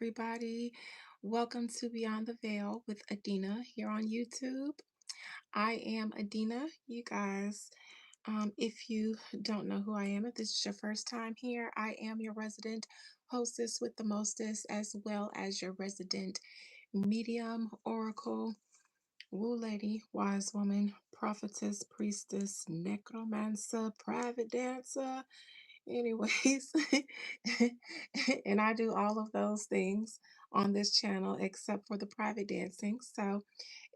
everybody. Welcome to Beyond the Veil with Adina here on YouTube. I am Adina, you guys. If you don't know who I am, if this is your first time here, I am your resident hostess with the mostest, as well as your resident medium, oracle, woo lady, wise woman, prophetess, priestess, necromancer, private dancer. Anyways, and I do all of those things on this channel except for the private dancing. So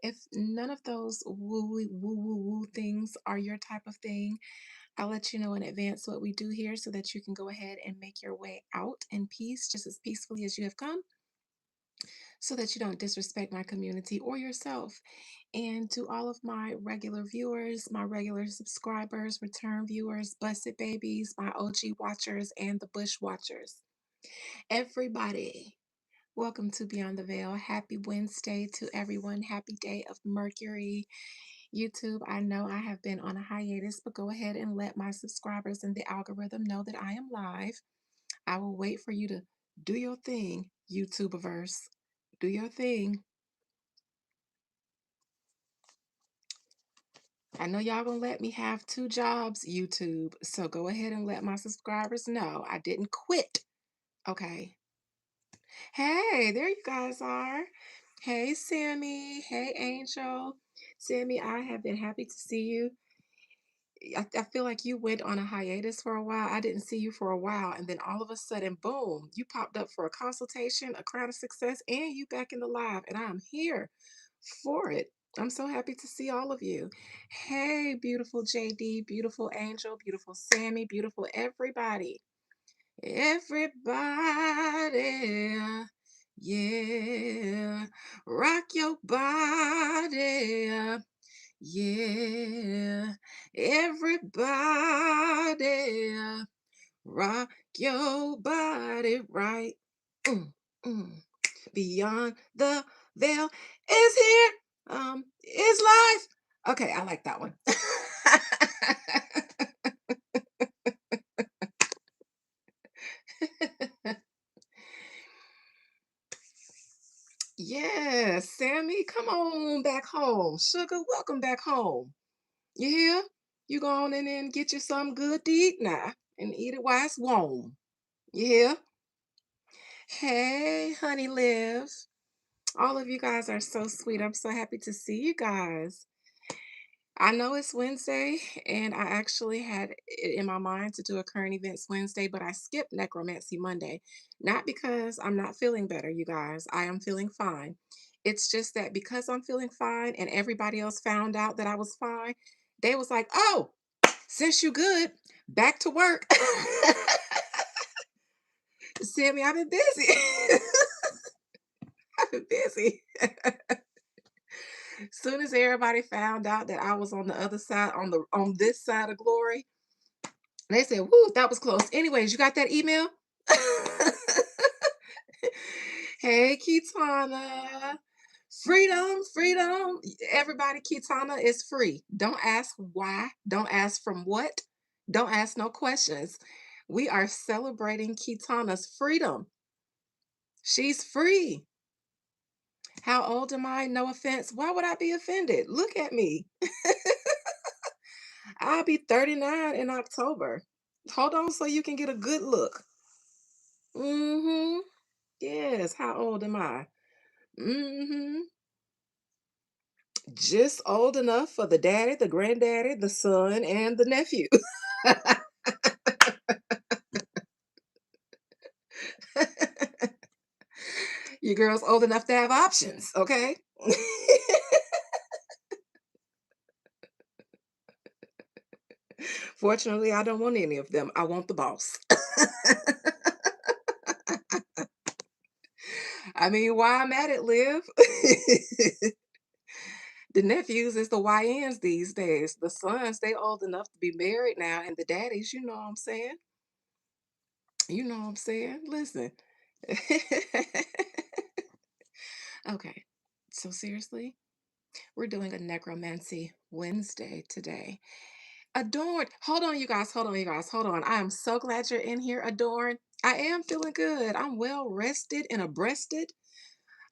if none of those woo things are your type of thing, I'll let you know in advance what we do here so that you can go ahead and make your way out in peace, just as peacefully as you have come, so that you don't disrespect my community or yourself. And to all of my regular viewers, my regular subscribers, return viewers, blessed babies, my OG watchers, and the Bush watchers, everybody, welcome to Beyond the Veil. Happy Wednesday to everyone. Happy day of Mercury. YouTube, I know I have been on a hiatus, but go ahead and let my subscribers in the algorithm know that I am live. I will wait for you to do your thing, YouTubeverse. Do your thing. I know y'all gonna let me have two jobs, YouTube. So go ahead and let my subscribers know I didn't quit. Okay. Hey, there you guys are. Hey, Sammy. Hey, Angel. Sammy, I have been happy to see you. I feel like you went on a hiatus for a while. I didn't see you for a while. And then all of a sudden, boom, you popped up for a consultation, a crown of success, and you back in the live. And I'm here for it. I'm so happy to see all of you. Hey, beautiful JD, beautiful Angel, beautiful Sammy, beautiful everybody. Everybody. Yeah. Rock your body. Yeah, everybody, rock your body right. Mm, mm. Beyond the veil is here. Is life. Okay, I like that one. Yes, Sammy, come on back home. Sugar, welcome back home. You hear? You go on in there and get you something good to eat now and eat it while it's warm. You hear? Hey, honey Liv. All of you guys are so sweet. I'm so happy to see you guys. I know it's Wednesday, and I actually had it in my mind to do a current events Wednesday, but I skipped Necromancy Monday. Not because I'm not feeling better, you guys. I am feeling fine. It's just that because I'm feeling fine and everybody else found out that I was fine, they was like, oh, since you good, back to work. Sammy, I've been busy. I've been busy. Soon as everybody found out that I was on the other side, on this side of glory, they said, "Woo, that was close." Anyways, you got that email? Hey, Kitana. Freedom, freedom. Everybody, Kitana is free. Don't ask why. Don't ask from what. Don't ask no questions. We are celebrating Kitana's freedom. She's free. How old am I? No offense. Why would I be offended? Look at me. I'll be 39 in October. Hold on so you can get a good look. Mm-hmm. Yes. How old am I? Mm-hmm. Just old enough for the daddy, the granddaddy, the son, and the nephew. Your girl's old enough to have options, okay? Fortunately, I don't want any of them. I want the boss. I mean, why I'm at it, Liv. The nephews is the YNs these days. The sons, they old enough to be married now, and the daddies, you know what I'm saying? You know what I'm saying? Listen. Okay. So seriously, we're doing a necromancy Wednesday today. Adorned. Hold on, you guys. Hold on, you guys. Hold on. I am so glad you're in here, Adorned. I am feeling good. I'm well rested and abreasted.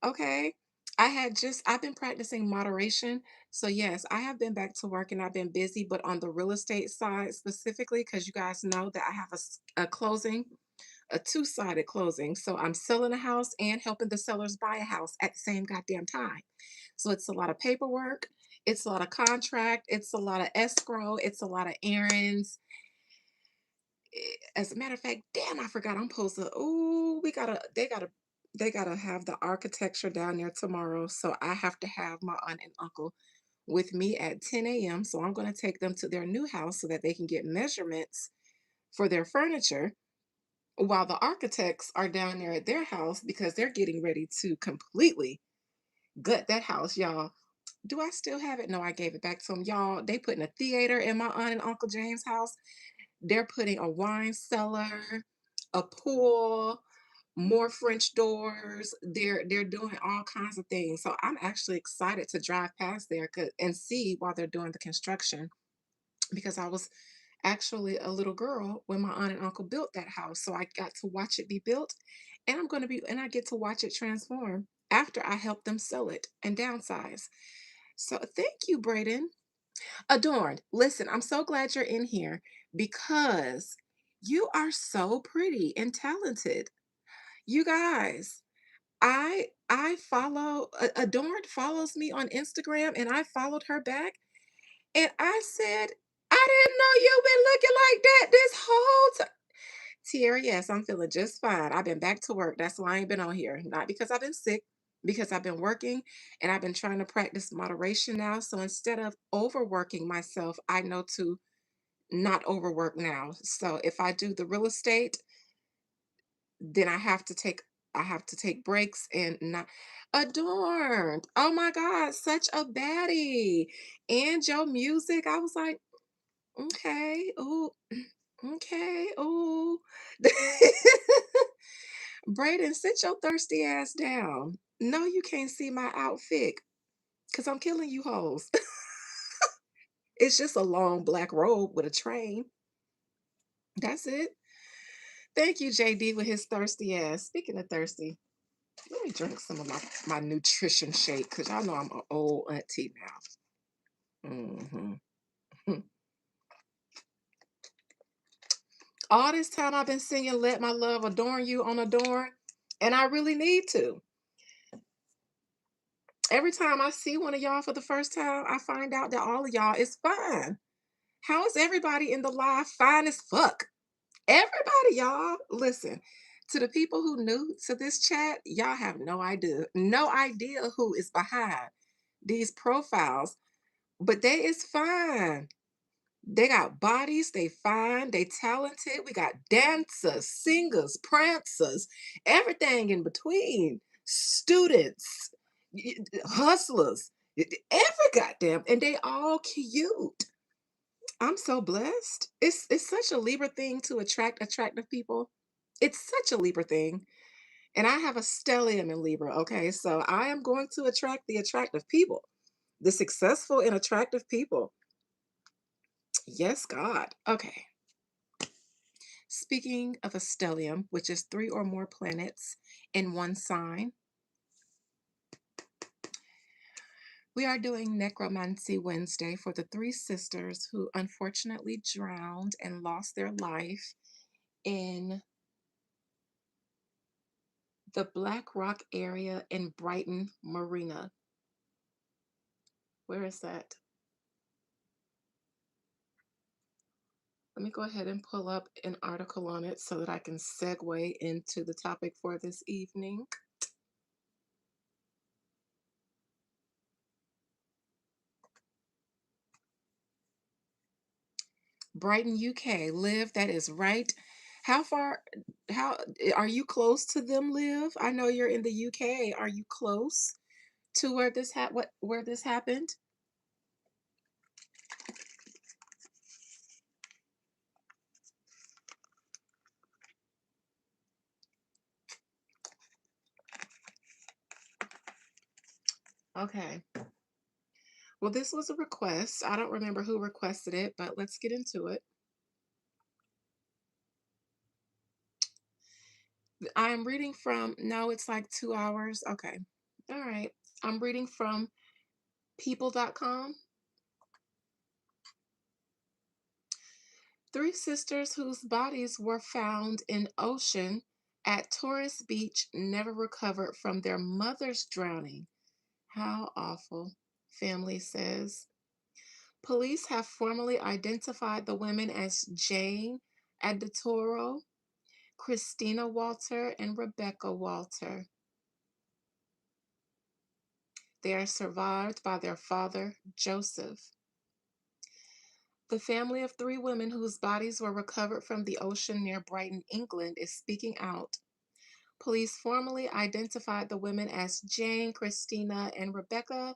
Okay. I've been practicing moderation. So, yes, I have been back to work and I've been busy, but on the real estate side specifically, because you guys know that I have a closing, a two-sided closing. So, I'm selling a house and helping the sellers buy a house at the same goddamn time. So, it's a lot of paperwork, it's a lot of contract, it's a lot of escrow, it's a lot of errands. As a matter of fact, damn, I forgot I'm supposed to. Oh, they gotta have the architecture down there tomorrow. So I have to have my aunt and uncle with me at 10 a.m. So I'm gonna take them to their new house so that they can get measurements for their furniture while the architects are down there at their house because they're getting ready to completely gut that house, y'all. Do I still have it? No, I gave it back to them, y'all. They putting a theater in my aunt and uncle James' house. They're putting a wine cellar, a pool, more French doors. They're doing all kinds of things. So I'm actually excited to drive past there and see while they're doing the construction because I was actually a little girl when my aunt and uncle built that house. So I got to watch it be built and I get to watch it transform after I help them sell it and downsize. So thank you, Braden. Adorned. Listen, I'm so glad you're in here because you are so pretty and talented. You guys, I follow Adorned follows me on Instagram and I followed her back and I said, I didn't know you've been looking like that this whole time. Tierra, yes, I'm feeling just fine. I've been back to work. That's why I ain't been on here. Not because I've been sick, because I've been working and I've been trying to practice moderation now. So instead of overworking myself, I know to not overwork now. So if I do the real estate, then I have to take breaks and not adorned. Oh my God, such a baddie. And your music, I was like, okay, oh, okay, oh. Brayden, sit your thirsty ass down. No, you can't see my outfit because I'm killing you hoes. It's just a long black robe with a train. That's it. Thank you, JD, with his thirsty ass. Speaking of thirsty, let me drink some of my nutrition shake because y'all know I'm an old auntie now. All this time I've been singing Let My Love Adorn You on Adorn, and I really need to. Every time I see one of y'all for the first time, I find out that all of y'all is fine. How is everybody in the live fine as fuck? Everybody, y'all. Listen, to the people who new to this chat, y'all have no idea who is behind these profiles, but they is fine. They got bodies, they fine, they talented. We got dancers, singers, prancers, everything in between. Students, hustlers, every goddamn, and they all cute. I'm so blessed. It's such a Libra thing to attract attractive people. It's such a Libra thing. And I have a stellium in Libra. Okay. So I am going to attract the attractive people, the successful and attractive people. Yes, God. Okay. Speaking of a stellium, which is three or more planets in one sign, we are doing Necromancy Wednesday for the three sisters who unfortunately drowned and lost their life in the Black Rock area in Brighton Marina. Where is that? Let me go ahead and pull up an article on it so that I can segue into the topic for this evening. Brighton, UK. Liv, that is right. How far, how are you close to them, Liv? I know you're in the UK. Are you close to where this happened? Okay. Well, this was a request. I don't remember who requested it, but let's get into it. I am reading from, no, it's like 2 hours. Okay. All right. I'm reading from people.com. Three sisters whose bodies were found in ocean at tourist beach never recovered from their mother's drowning. How awful, family says. Police have formally identified the women as Jane Aditoro, Christina Walter, and Rebecca Walter. They are survived by their father, Joseph. The family of three women whose bodies were recovered from the ocean near Brighton, England, is speaking out. Police formally identified the women as Jane, Christina, and Rebecca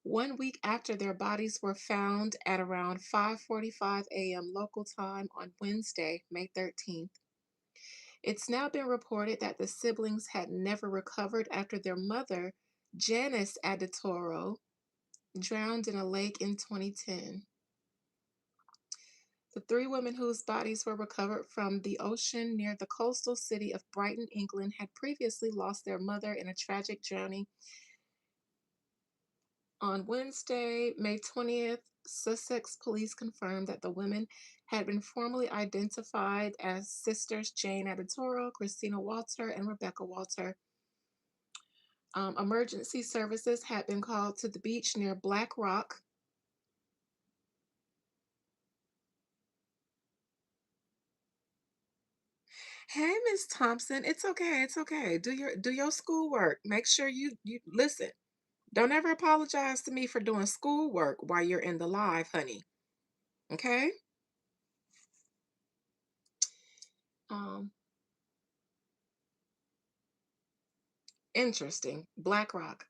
1 week after their bodies were found at around 5:45 a.m. local time on Wednesday, May 13th. It's now been reported that the siblings had never recovered after their mother, Janice Aditoro, drowned in a lake in 2010. The three women whose bodies were recovered from the ocean near the coastal city of Brighton, England, had previously lost their mother in a tragic drowning. On Wednesday, May 20th, Sussex police confirmed that the women had been formally identified as sisters Jane Aditoro, Christina Walter, and Rebecca Walter. Emergency services had been called to the beach near Black Rock. Hey, Miss Thompson, it's okay. It's okay. Do your schoolwork. Make sure you listen. Don't ever apologize to me for doing schoolwork while you're in the live, honey. Okay? Um, Interesting. Black Rock.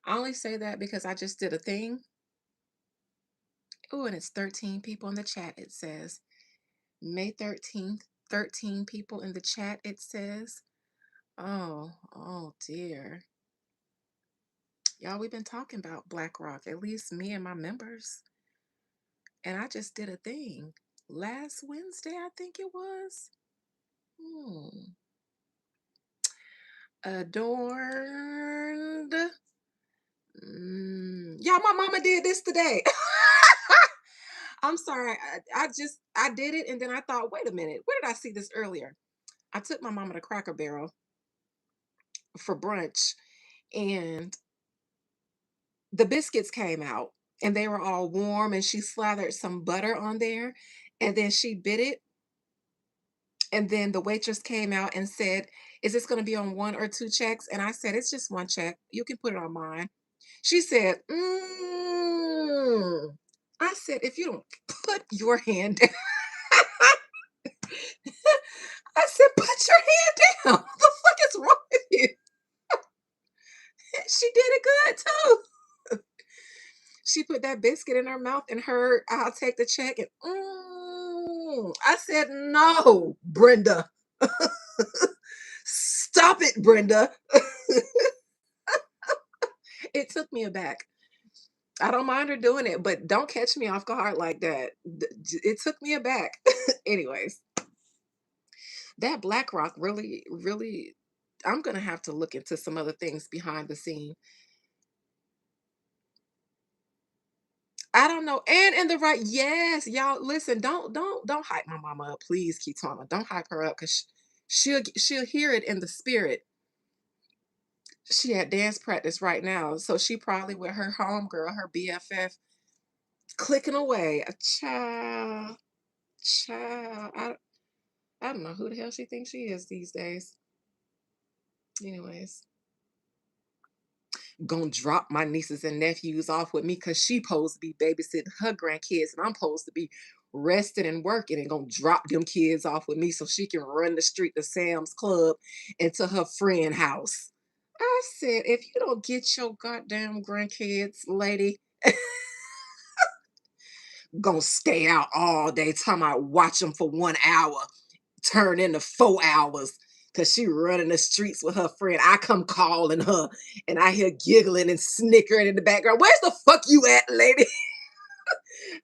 I only say that because I just did a thing. Oh, and it's 13 people in the chat. It says May 13th, 13 people in the chat. It says, oh dear. Y'all, we've been talking about Black Rock, at least me and my members. And I just did a thing last Wednesday, I think it was. Hmm. Adorned. Y'all, my mama did this today. I'm sorry. I did it and then I thought, wait a minute, where did I see this earlier? I took my mama to Cracker Barrel for brunch and the biscuits came out and they were all warm and she slathered some butter on there and then she bit it and then the waitress came out and said, "Is this going to be on one or two checks?" And I said, "It's just one check. You can put it on mine." She said, I said, "If you don't put your hand down," I said, "Put your hand down. What the fuck is wrong with you?" She did it good too. She put that biscuit in her mouth and heard, "I'll take the check." And I said, "No, Brenda. Stop it, Brenda." It took me aback. I don't mind her doing it, but don't catch me off guard like that. It took me aback. Anyways, that Black Rock really, really, I'm gonna have to look into some other things behind the scene. I don't know. And in the right, yes, y'all. Listen, don't hype my mama up, please, Kitana. Don't hype her up because she'll hear it in the spirit. She at dance practice right now, so she probably with her homegirl, her BFF, clicking away. A child, child. I don't know who the hell she thinks she is these days. Anyways, gonna drop my nieces and nephews off with me because she supposed to be babysitting her grandkids and I'm supposed to be resting and working and gonna drop them kids off with me so she can run the street to Sam's Club and to her friend house. I said, if you don't get your goddamn grandkids, lady, gonna stay out all day talking about watch them for 1 hour. Turn into 4 hours because she running the streets with her friend. I come calling her and I hear giggling and snickering in the background. Where's the fuck you at, lady?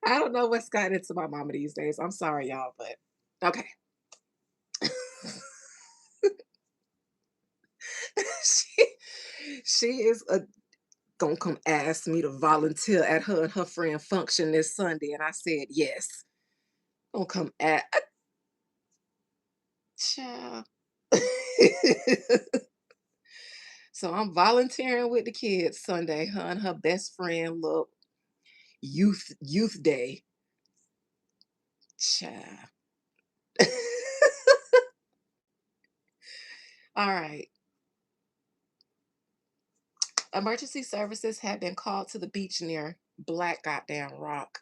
I don't know what's gotten into my mama these days. I'm sorry, y'all, but okay. she she is gonna come ask me to volunteer at her and her friend function this Sunday, and I said yes. Gonna come at child. So I'm volunteering with the kids Sunday. Her and her best friend look youth day. Child. All right. Emergency services had been called to the beach near Black Goddamn Rock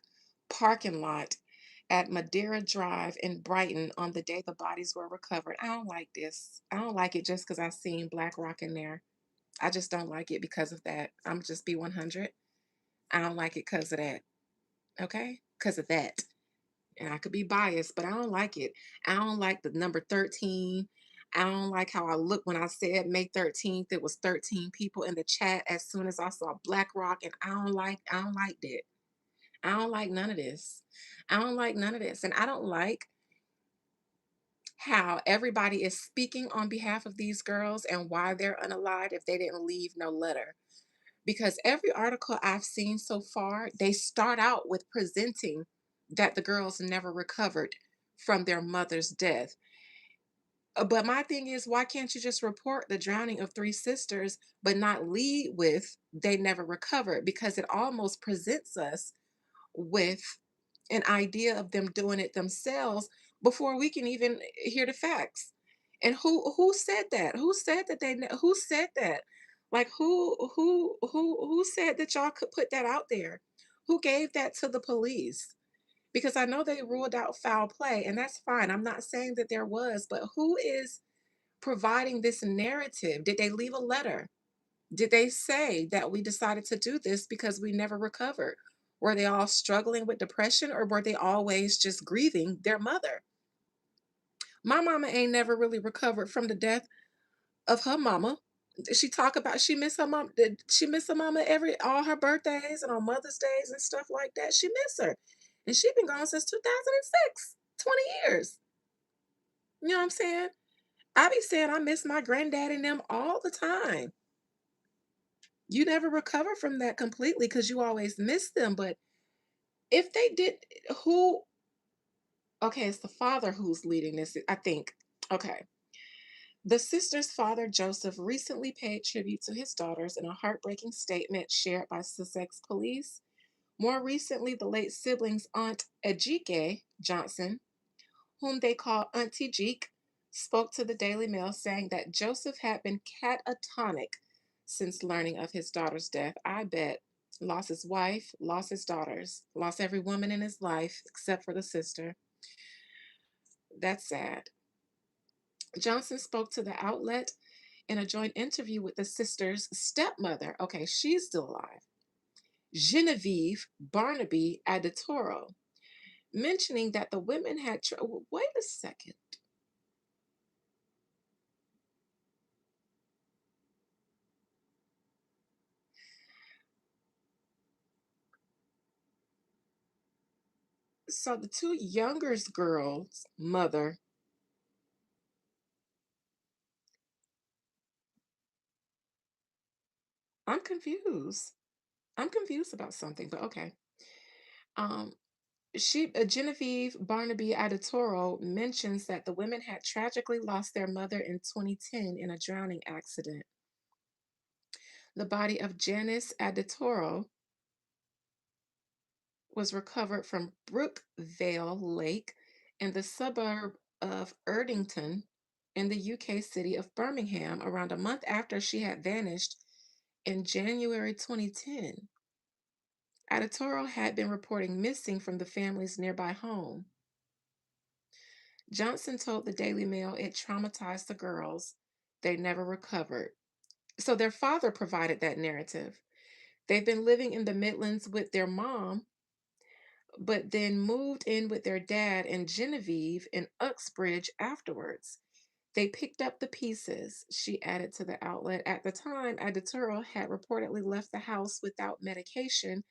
parking lot at Madeira Drive in Brighton on the day the bodies were recovered. I don't like this. I don't like it just because I seen Black Rock in there. I just don't like it because of that. I'm just be 100. I don't like it because of that. Okay? Because of that. And I could be biased, but I don't like it. I don't like the number 13. I don't like how I look when I said May 13th. It was 13 people in the chat as soon as I saw Black Rock, and I don't like that. I don't like none of this. I don't like none of this. And I don't like how everybody is speaking on behalf of these girls and why they're unalive if they didn't leave no letter. Because every article I've seen so far, they start out with presenting that the girls never recovered from their mother's death. But my thing is, why can't you just report the drowning of three sisters, but not lead with they never recovered? Because it almost presents us with an idea of them doing it themselves before we can even hear the facts. And who said that? Who said that who said that? Like who said that y'all could put that out there? Who gave that to the police? Because I know they ruled out foul play, and that's fine. I'm not saying that there was, but who is providing this narrative? Did they leave a letter? Did they say that we decided to do this because we never recovered? Were they all struggling with depression or were they always just grieving their mother? My mama ain't never really recovered from the death of her mama. She talk about she miss her mom. She miss her mama every all her birthdays and on Mother's Days and stuff like that. She miss her. And she been gone since 2006, 20 years. You know what I'm saying? I be saying I miss my granddad and them all the time. You never recover from that completely because you always miss them. But if they did, who, okay, it's the father who's leading this, I think. Okay. The sister's father, Joseph, recently paid tribute to his daughters in a heartbreaking statement shared by Sussex police. More recently, the late siblings' aunt, Ejike Johnson, whom they call Auntie Jeek, spoke to the Daily Mail saying that Joseph had been catatonic since learning of his daughter's death. I bet. Lost his wife, lost his daughters, lost every woman in his life except for the sister. That's sad. Johnson spoke to the outlet in a joint interview with the sister's stepmother. Okay, she's still alive. Genevieve Barnaby Adetoro, mentioning that the women had. Wait a second. So the two youngest girls' mother, I'm confused. I'm confused about something, but okay. Um, Genevieve Barnaby Adetoro mentions that the women had tragically lost their mother in 2010 in a drowning accident. The body of Janice Adetoro was recovered from Brookvale Lake in the suburb of Erdington in the UK city of Birmingham around a month after she had vanished in January 2010. Adetoro had been reporting missing from the family's nearby home. Johnson told the Daily Mail it traumatized the girls. They never recovered. So their father provided that narrative. They've been living in the Midlands with their mom, but then moved in with their dad and Genevieve in Uxbridge afterwards. They picked up the pieces, she added to the outlet. At the time, Adetoro had reportedly left the house without medication,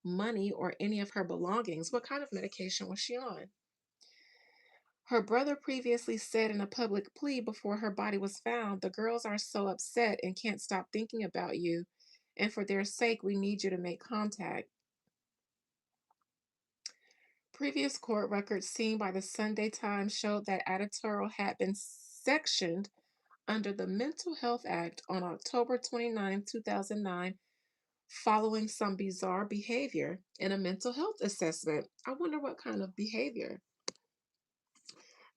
money, or any of her belongings. What kind of medication was she on? Her brother previously said in a public plea before her body was found, "The girls are so upset and can't stop thinking about you. And for their sake, we need you to make contact." Previous court records seen by the Sunday Times showed that Adatoro had been sectioned under the Mental Health Act on October 29, 2009, following some bizarre behavior in a mental health assessment. I wonder what kind of behavior.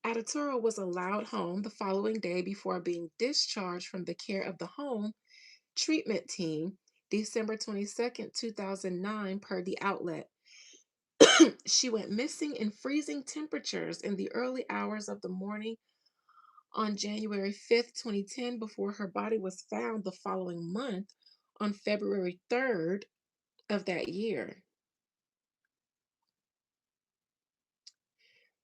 Adatoro was allowed home the following day before being discharged from the care of the home treatment team December 22nd, 2009, per the outlet. She went missing in freezing temperatures in the early hours of the morning on January 5th, 2010, before her body was found the following month on February 3rd of that year.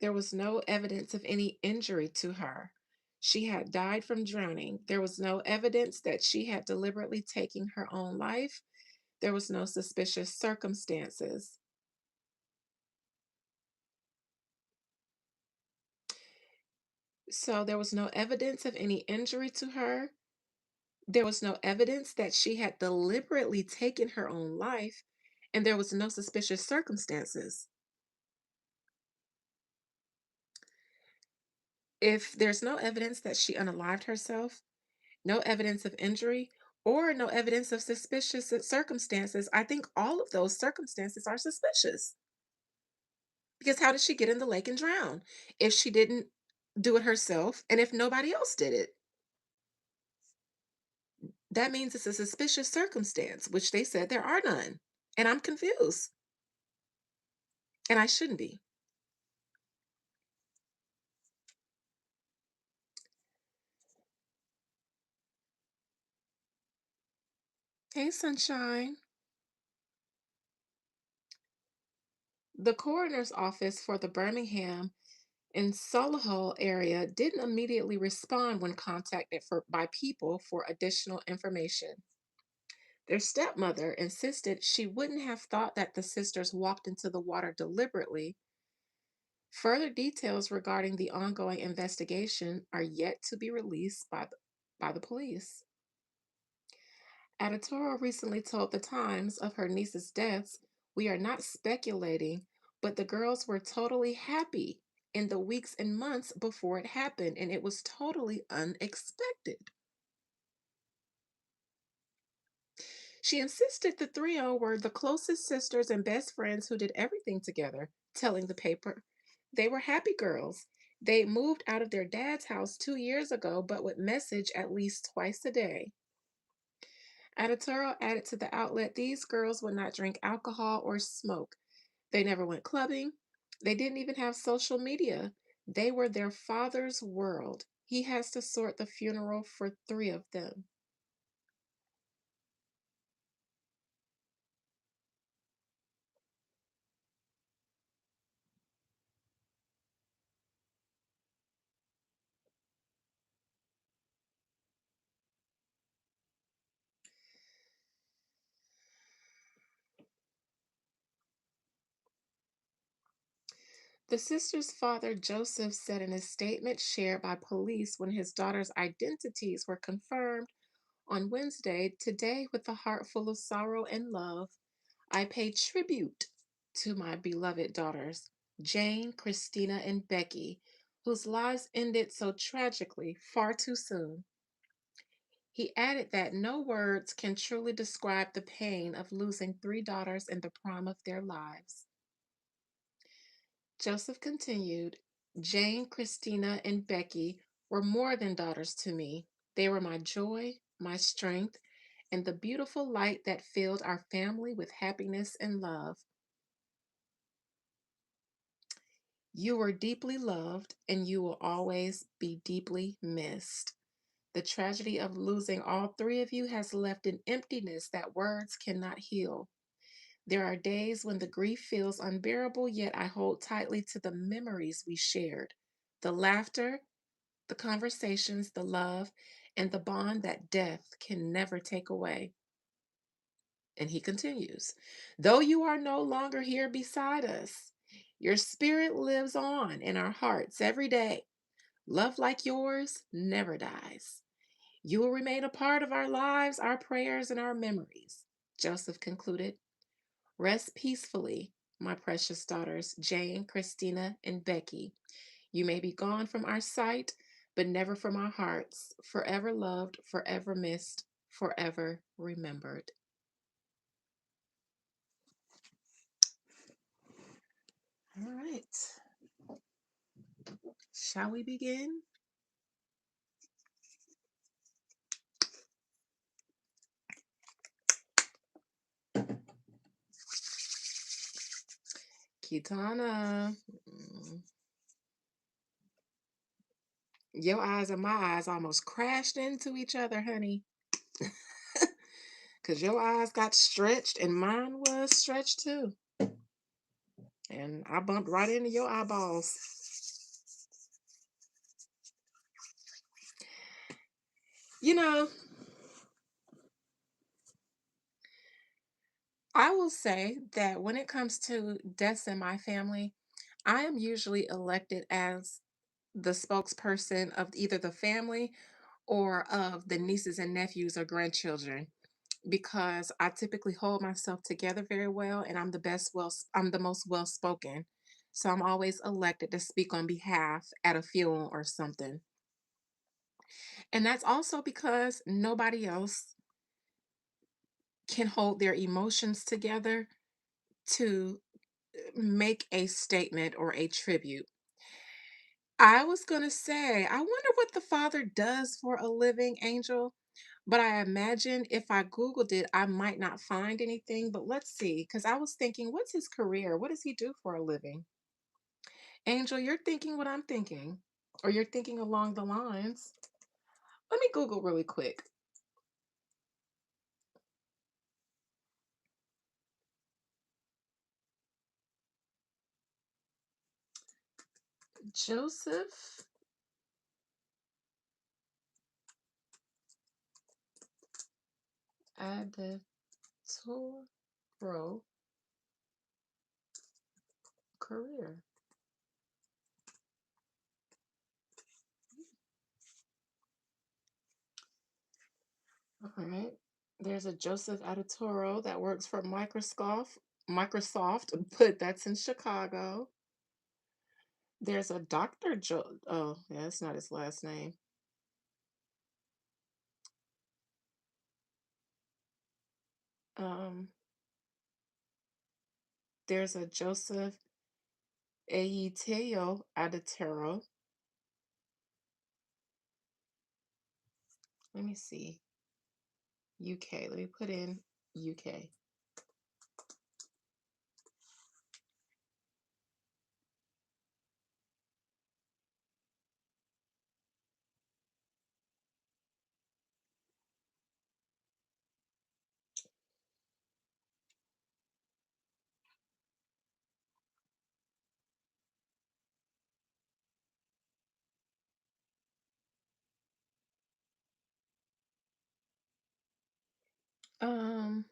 There was no evidence of any injury to her. She had died from drowning. There was no evidence that she had deliberately taken her own life. There was no suspicious circumstances. So there was no evidence of any injury to her. There was no evidence that she had deliberately taken her own life, and there was no suspicious circumstances. If there's no evidence that she unalived herself, no evidence of injury, or no evidence of suspicious circumstances, I think all of those circumstances are suspicious. Because how did she get in the lake and drown if she didn't do it herself and if nobody else did it? That means it's a suspicious circumstance, which they said there are none. And I'm confused, and I shouldn't be. Hey, sunshine. The coroner's office for the Birmingham and Solihull area didn't immediately respond when contacted by people for additional information. Their stepmother insisted she wouldn't have thought that the sisters walked into the water deliberately. Further details regarding the ongoing investigation are yet to be released by the police. Adatoro recently told The Times of her niece's deaths. "We are not speculating, but the girls were totally happy in the weeks and months before it happened, and it was totally unexpected." She insisted the trio were the closest sisters and best friends who did everything together, telling the paper they were happy girls. They moved out of their dad's house 2 years ago, but would message at least twice a day. Adatoro added to the outlet these girls would not drink alcohol or smoke. They never went clubbing. They didn't even have social media. They were their father's world. He has to sort the funeral for three of them. The sister's father, Joseph, said in a statement shared by police when his daughter's identities were confirmed on Wednesday, "Today, with a heart full of sorrow and love, I pay tribute to my beloved daughters, Jane, Christina, and Becky, whose lives ended so tragically far too soon." He added that no words can truly describe the pain of losing three daughters in the prime of their lives. Joseph continued, "Jane, Christina, and Becky were more than daughters to me. They were my joy, my strength, and the beautiful light that filled our family with happiness and love. You were deeply loved, and you will always be deeply missed. The tragedy of losing all three of you has left an emptiness that words cannot heal. There are days when the grief feels unbearable, yet I hold tightly to the memories we shared, the laughter, the conversations, the love, and the bond that death can never take away." And he continues, "Though you are no longer here beside us, Your spirit lives on in our hearts every day. Love like yours never dies. You will remain a part of our lives, our prayers, and our memories. Joseph concluded. Rest peacefully, my precious daughters, Jane, Christina, and Becky. You may be gone from our sight, but never from our hearts. Forever loved, forever missed, forever remembered. All right. Shall we begin? Kitana, your eyes and my eyes almost crashed into each other, honey. Because your eyes got stretched and mine was stretched too. And I bumped right into your eyeballs. You know, I will say that when it comes to deaths in my family, I am usually elected as the spokesperson of either the family or of the nieces and nephews or grandchildren because I typically hold myself together very well and I'm the most well spoken. So I'm always elected to speak on behalf at a funeral or something. And that's also because nobody else can hold their emotions together to make a statement or a tribute. I was going to say, I wonder what the father does for a living, Angel. But I imagine if I Googled it, I might not find anything. But let's see, because I was thinking, what's his career? What does he do for a living? Angel, you're thinking what I'm thinking, or you're thinking along the lines. Let me Google really quick. Joseph Adatoro career. All right. There's a Joseph Adatoro that works for Microsoft. Microsoft, but that's in Chicago. There's a Dr. Joe. Oh, yeah, that's not his last name. Um, there's a Joseph Eyiteo Adatero. Let me see. UK. Let me put in UK. Um,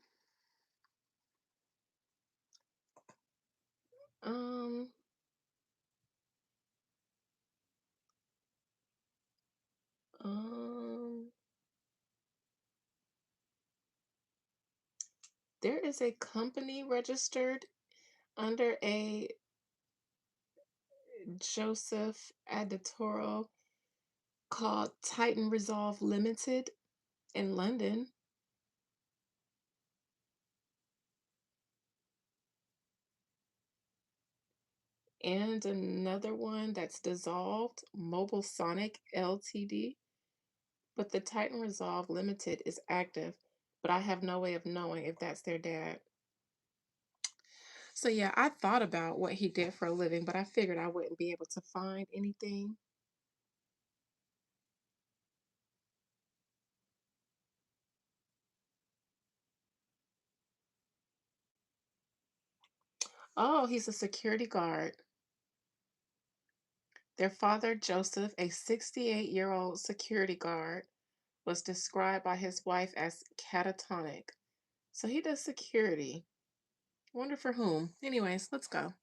um, um, there is a company registered under a Joseph Adatoro called Titan Resolve Limited in London. And another one that's dissolved, Mobile Sonic Ltd. But the Titan Resolve Limited is active, but I have no way of knowing if that's their dad. So yeah, I thought about what he did for a living, but I figured I wouldn't be able to find anything. Oh, he's a security guard. Their father, Joseph, a 68-year-old security guard, was described by his wife as catatonic. So he does security. Wonder for whom. Anyways, let's go.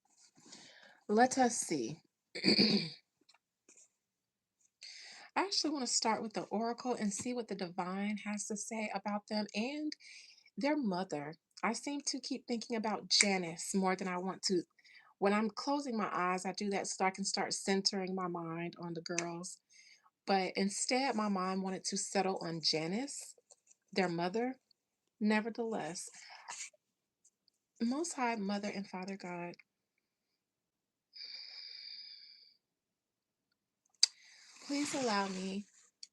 Let us see. I actually want to start with the oracle and see what the divine has to say about them and their mother. I seem to keep thinking about Janice more than I want to. When I'm closing my eyes, I do that so I can start centering my mind on the girls. But instead, my mind wanted to settle on Janice, their mother. Nevertheless, Most High Mother and Father God, please allow me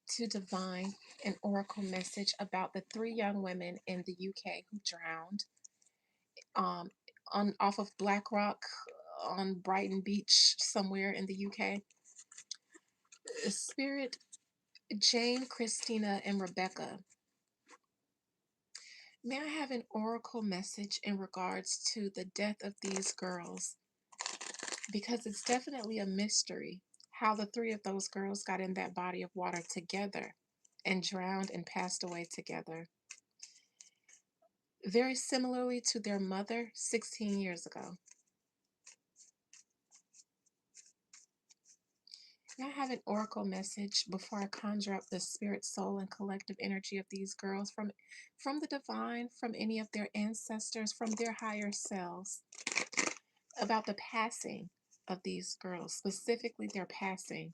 to divine an oracle message about the three young women in the UK who drowned um, on off of Black Rock on Brighton Beach somewhere in the UK. Spirit Jane, Christina, and Rebecca. May I have an oracle message in regards to the death of these girls? Because it's definitely a mystery how the three of those girls got in that body of water together and drowned and passed away together. Very similarly to their mother 16 years ago. May I have an oracle message before I conjure up the spirit, soul, and collective energy of these girls from the divine, from any of their ancestors, from their higher selves, about the passing of these girls, specifically their passing.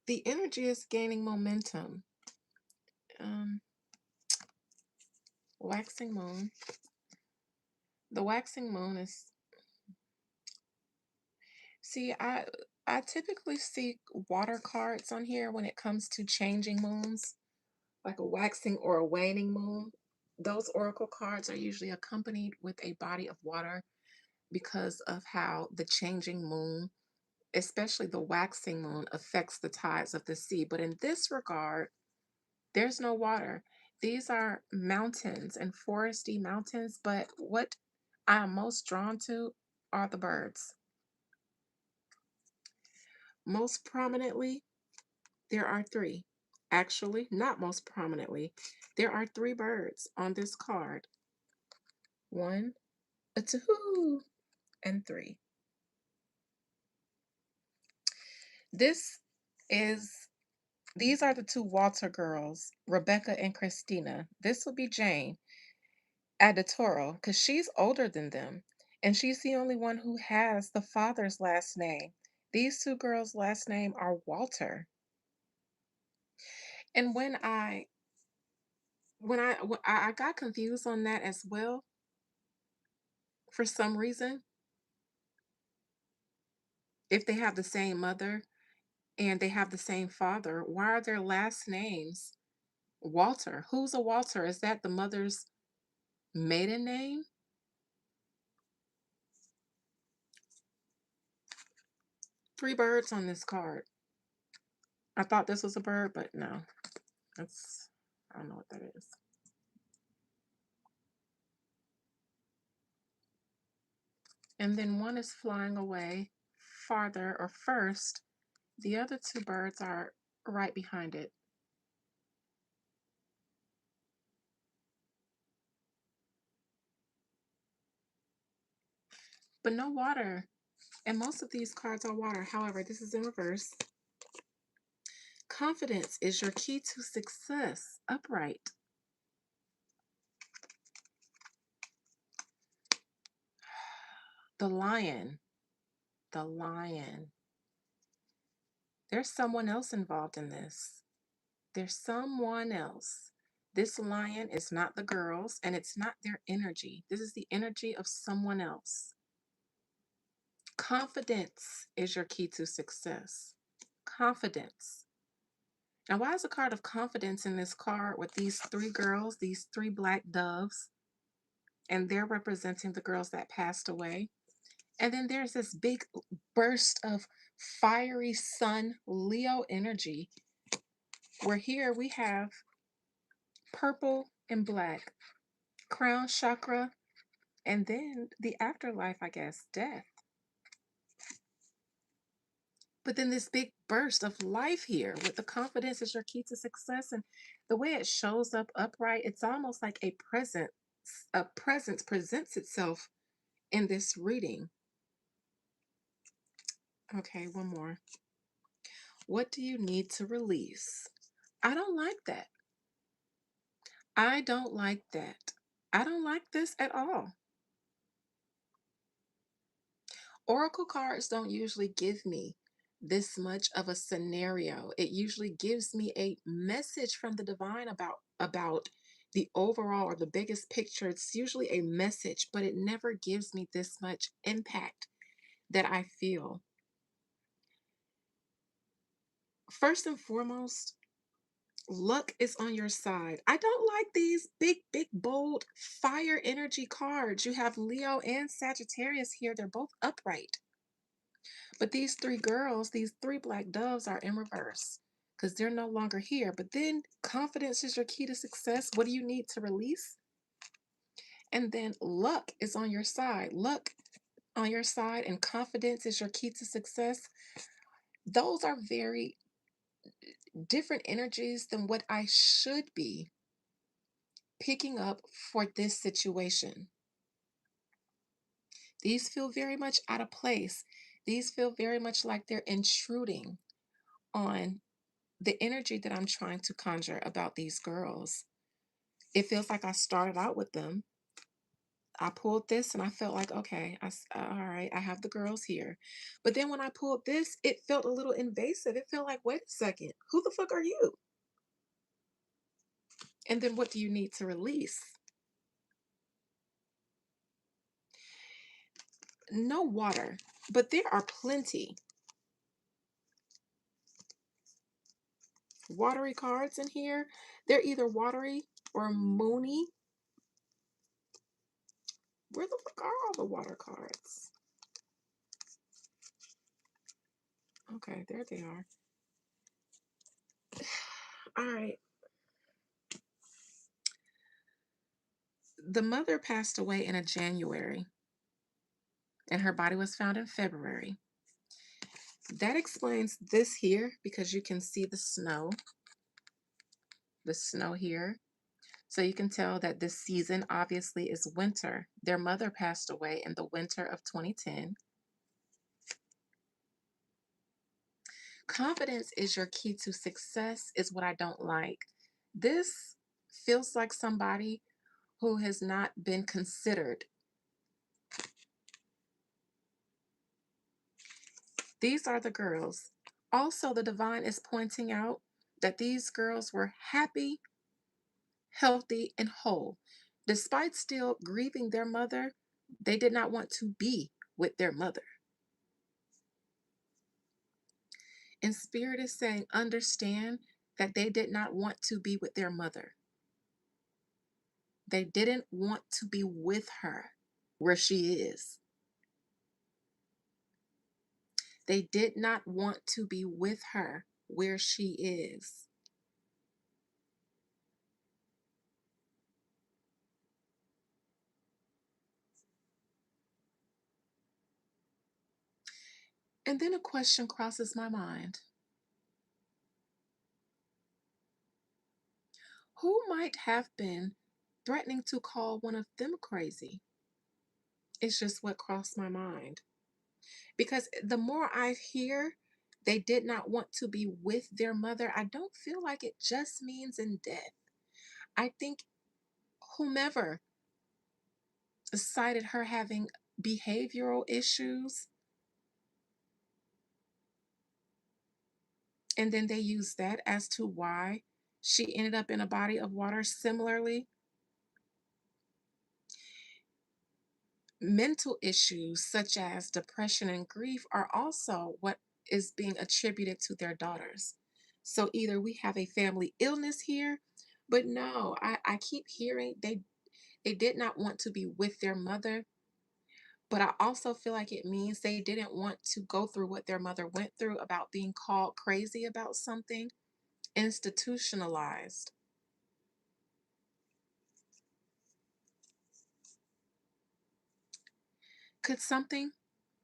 The energy is gaining momentum. Um, Waxing moon. The waxing moon is, see, I typically see water cards on here when it comes to changing moons, like a waxing or a waning moon. Those oracle cards are usually accompanied with a body of water because of how the changing moon, especially the waxing moon, affects the tides of the sea. But in this regard, there's no water. These are mountains and foresty mountains, but what I am most drawn to are the birds. Most prominently, there are three. Actually, not most prominently, there are three birds on this card. One, a two, and three. This is These are the two Walter girls, Rebecca and Christina. This will be Jane at the Toro because she's older than them, and she's the only one who has the father's last name. These two girls' last name are Walter. And when I got confused on that as well for some reason, if they have the same mother and they have the same father, why are their last names Walter? Who's a Walter? Is that the mother's maiden name? Three birds on this card. I thought this was a bird, but no. That's I don't know what that is. And then one is flying away farther or first. The other two birds are right behind it. But no water. And most of these cards are water. However, this is in reverse. Confidence is your key to success. Upright. The lion. The lion. There's someone else involved in this. There's someone else. This lion is not the girls, and it's not their energy. This is the energy of someone else. Confidence is your key to success. Confidence. Now, why is a card of confidence in this card with these three girls, these three black doves, and they're representing the girls that passed away? And then there's this big burst of fiery sun Leo energy, where here we have purple and black, crown chakra, and then the afterlife, I guess, death. But then this big burst of life here with the confidence is your key to success. And the way it shows up upright, it's almost like a presence presents itself in this reading. Okay, one more. What do you need to release? I don't like that. I don't like that. I don't like this at all. Oracle cards don't usually give me this much of a scenario. It usually gives me a message from the divine about the overall or the biggest picture. It's usually a message, but it never gives me this much impact that I feel. First and foremost, luck is on your side. I don't like these big, bold fire energy cards. You have Leo and Sagittarius here. They're both upright. But these three girls, these three black doves, are in reverse because they're no longer here. But then confidence is your key to success. What do you need to release? And then luck is on your side. Luck on your side and confidence is your key to success. Those are very different energies than what I should be picking up for this situation. These feel very much out of place. These feel very much like they're intruding on the energy that I'm trying to conjure about these girls. It feels like I started out with them. I pulled this and I felt like, okay, all right, I have the girls here. But then when I pulled this, it felt a little invasive. It felt like, wait a second, who the fuck are you? And then what do you need to release? No water, but there are plenty watery cards in here. They're either watery or moony. Where the fuck are all the water cards? Okay, there they are. All right. The mother passed away in a January and her body was found in February. That explains this here because you can see the snow here. So you can tell that this season obviously is winter. Their mother passed away in the winter of 2010. Confidence is your key to success, is what I don't like. This feels like somebody who has not been considered. These are the girls. Also, the divine is pointing out that these girls were happy, healthy, and whole. Despite still grieving their mother, they did not want to be with their mother. And Spirit is saying, understand that they did not want to be with their mother. They didn't want to be with her where she is. They did not want to be with her where she is. And then a question crosses my mind. Who might have been threatening to call one of them crazy? It's just what crossed my mind. Because the more I hear they did not want to be with their mother, I don't feel like it just means in death. I think whomever cited her having behavioral issues, and then they used that as to why she ended up in a body of water. Similarly, mental issues such as depression and grief are also what is being attributed to their daughters. So either we have a family illness here, but no, I keep hearing they did not want to be with their mother, but I also feel like it means they didn't want to go through what their mother went through about being called crazy about something, institutionalized. Could something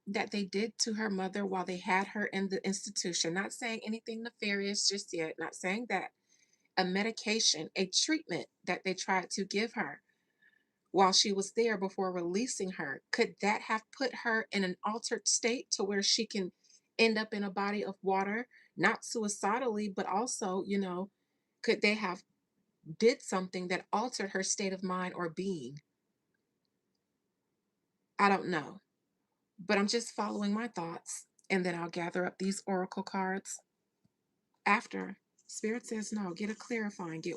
that they did to her mother while they had her in the institution. Not saying anything nefarious just yet, not saying that. A medication, a treatment that they tried to give her while she was there before releasing her, could that have put her in an altered state to where she can end up in a body of water, not suicidally, but also, could they have did something that altered her state of mind or being? I don't know, but I'm just following my thoughts, and then I'll gather up these oracle cards after. Spirit says no, get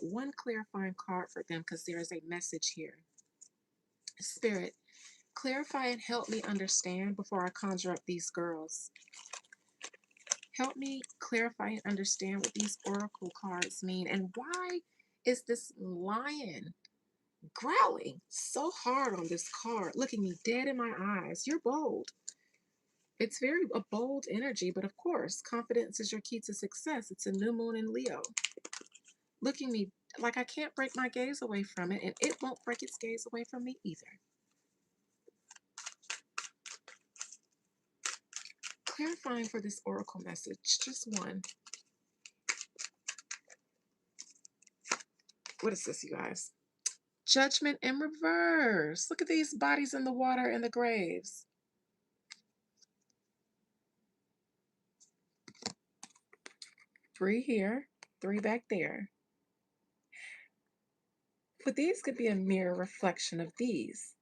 one clarifying card for them because there is a message here. Spirit, clarify and help me understand before I conjure up these girls. Help me clarify and understand what these oracle cards mean, and why is this lion growling so hard on this card, looking me dead in my eyes? You're bold. It's very a bold energy, but of course, confidence is your key to success. It's a new moon in Leo. Looking me like I can't break my gaze away from it, and it won't break its gaze away from me either. Clarifying for this oracle message, just one. What is this, you guys? Judgment in reverse. Look at these bodies in the water and the graves. Three here, three back there. But these could be a mirror reflection of these.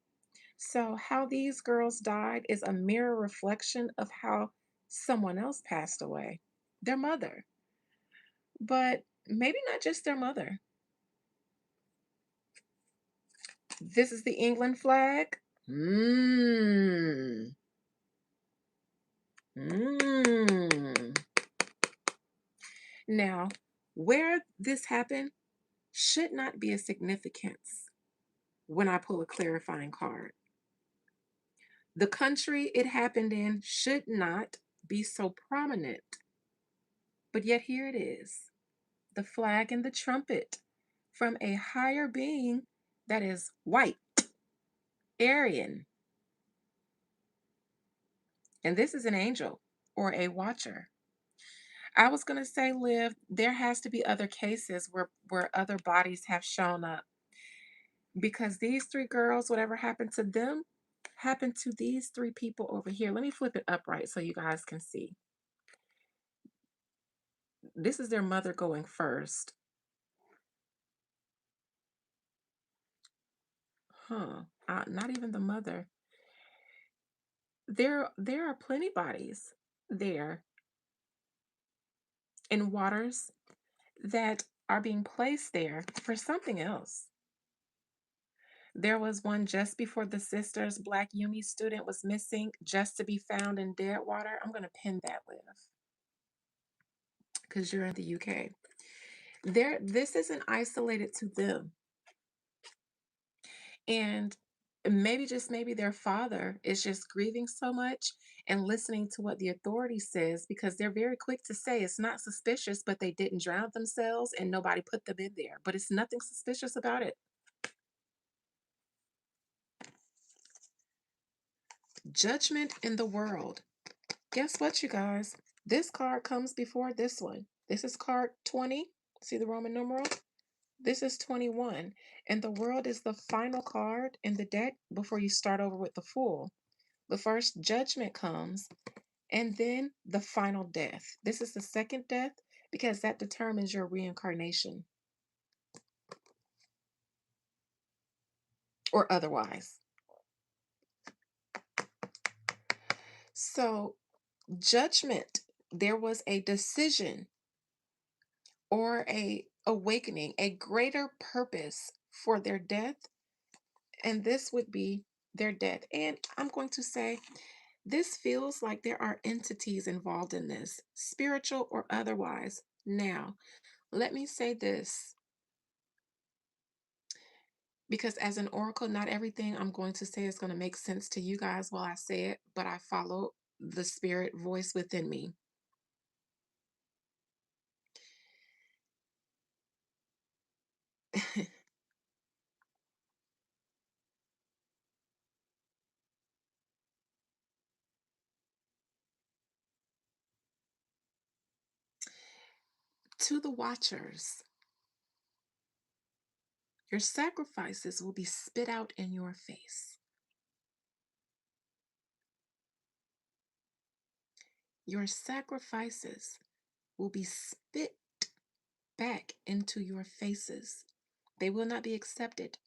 So, how these girls died is a mirror reflection of how someone else passed away, their mother. But maybe not just their mother. This is the England flag. Mmm. Mmm. Now, where this happened should not be a significance when I pull a clarifying card. The country it happened in should not be so prominent, but yet here it is, the flag and the trumpet from a higher being that is white, Aryan. And this is an angel or a watcher. I was going to say, Liv, there has to be other cases where other bodies have shown up because these three girls, whatever happened to them, happened to these three people over here. Let me flip it upright so you guys can see. This is their mother going first. Huh. Not even the mother. There are plenty bodies there in waters that are being placed there for something else. There was one just before the sisters Black Yumi student was missing, just to be found in dead water. I'm going to pin that, Liv, because you're in the UK. This isn't isolated to them. And maybe, just maybe, their father is just grieving so much and listening to what the authority says, because they're very quick to say it's not suspicious, but they didn't drown themselves and nobody put them in there. But it's nothing suspicious about it. Judgment in the world. Guess what, you guys? This card comes before this one. This is card 20. See the Roman numeral? This is 21. And the world is the final card in the deck before you start over with the Fool. The first judgment comes, and then the final death. This is the second death because that determines your reincarnation or otherwise. So, judgment, there was a decision or a awakening, a greater purpose for their death, and this would be their death. And I'm going to say this feels like there are entities involved in this, spiritual or otherwise. Now, let me say this, because as an oracle, not everything I'm going to say is going to make sense to you guys while I say it, but I follow the spirit voice within me. To the watchers, your sacrifices will be spit out in your face. Your sacrifices will be spit back into your faces. They will not be accepted.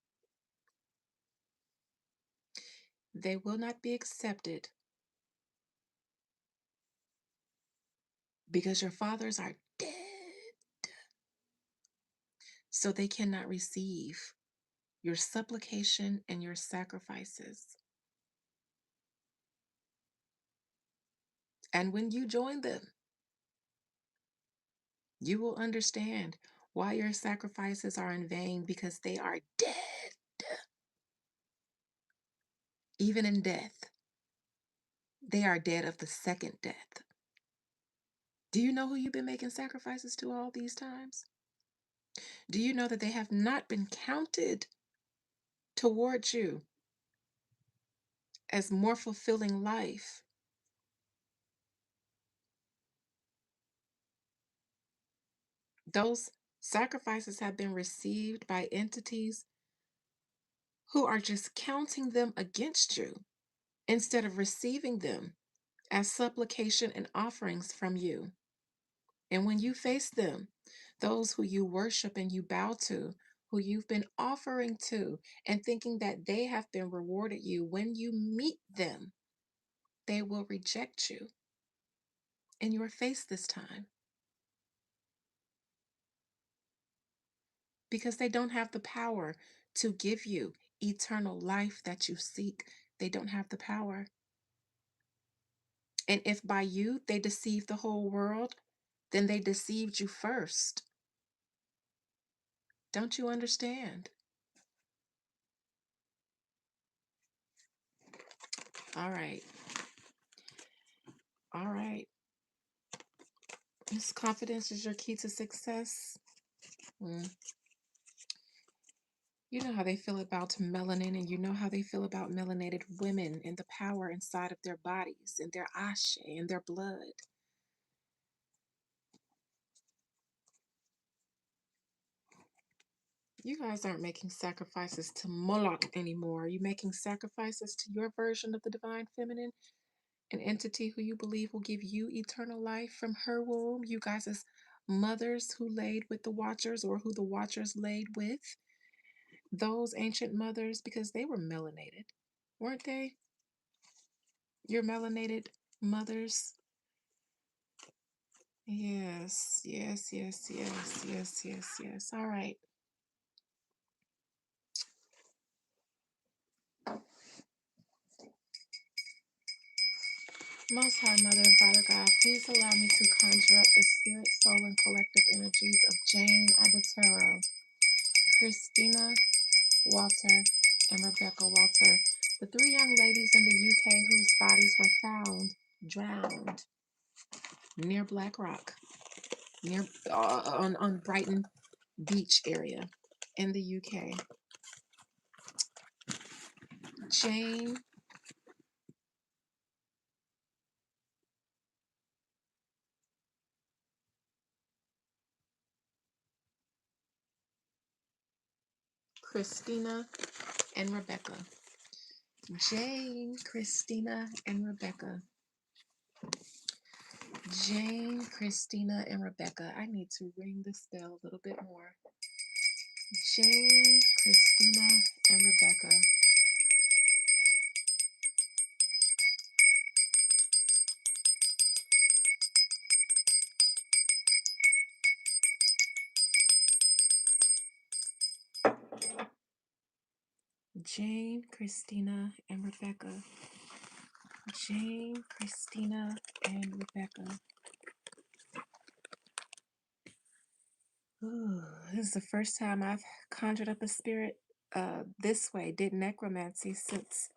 They will not be accepted because your fathers are dead. So they cannot receive your supplication and your sacrifices. And when you join them, you will understand why your sacrifices are in vain, because they are dead. Even in death, they are dead of the second death. Do you know who you've been making sacrifices to all these times? Do you know that they have not been counted towards you as more fulfilling life? Those sacrifices have been received by entities who are just counting them against you instead of receiving them as supplication and offerings from you. And when you face them, those who you worship and you bow to, who you've been offering to, and thinking that they have been rewarded you, when you meet them, they will reject you in your face this time because they don't have the power to give you eternal life that you seek. They don't have the power. And if by you they deceive the whole world, then they deceived you first. Don't you understand? All right. All right. This confidence is your key to success. Mm. You know how they feel about melanin, and you know how they feel about melanated women and the power inside of their bodies and their ashe and their blood. You guys aren't making sacrifices to Moloch anymore. Are you making sacrifices to your version of the divine feminine, an entity who you believe will give you eternal life from her womb? You guys as mothers who laid with the watchers, or who the watchers laid with, those ancient mothers, because they were melanated, weren't they? Your melanated mothers. Yes, yes, yes, yes, yes, yes, yes. All right. Most High Mother and Father God, please allow me to conjure up the spirit, soul, and collective energies of Jane Adetero, Christina Walter, and Rebecca Walter, the three young ladies in the UK whose bodies were found drowned near Black Rock, near on Brighton Beach area in the UK. Jane Christina and Rebecca. Jane, Christina, and Rebecca. Jane, Christina, and Rebecca. I need to ring this bell a little bit more. Jane, Christina, and Rebecca. Jane, Christina, and Rebecca. Jane, Christina, and Rebecca. Ooh, this is the first time I've conjured up a spirit this way, did necromancy since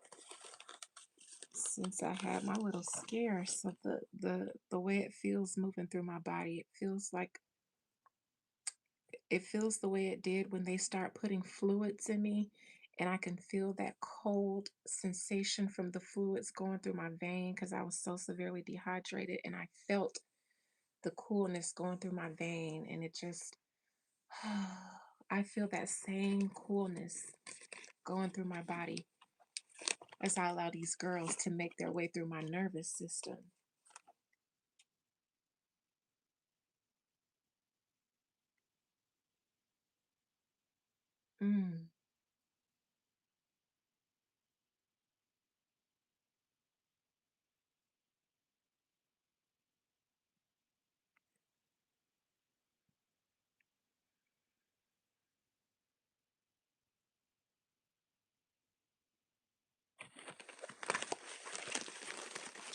I had my little scare. So the way it feels moving through my body, it feels the way it did when they start putting fluids in me, and I can feel that cold sensation from the fluids going through my vein because I was so severely dehydrated, and I felt the coolness going through my vein, and it just, I feel that same coolness going through my body as I allow these girls to make their way through my nervous system. Mm.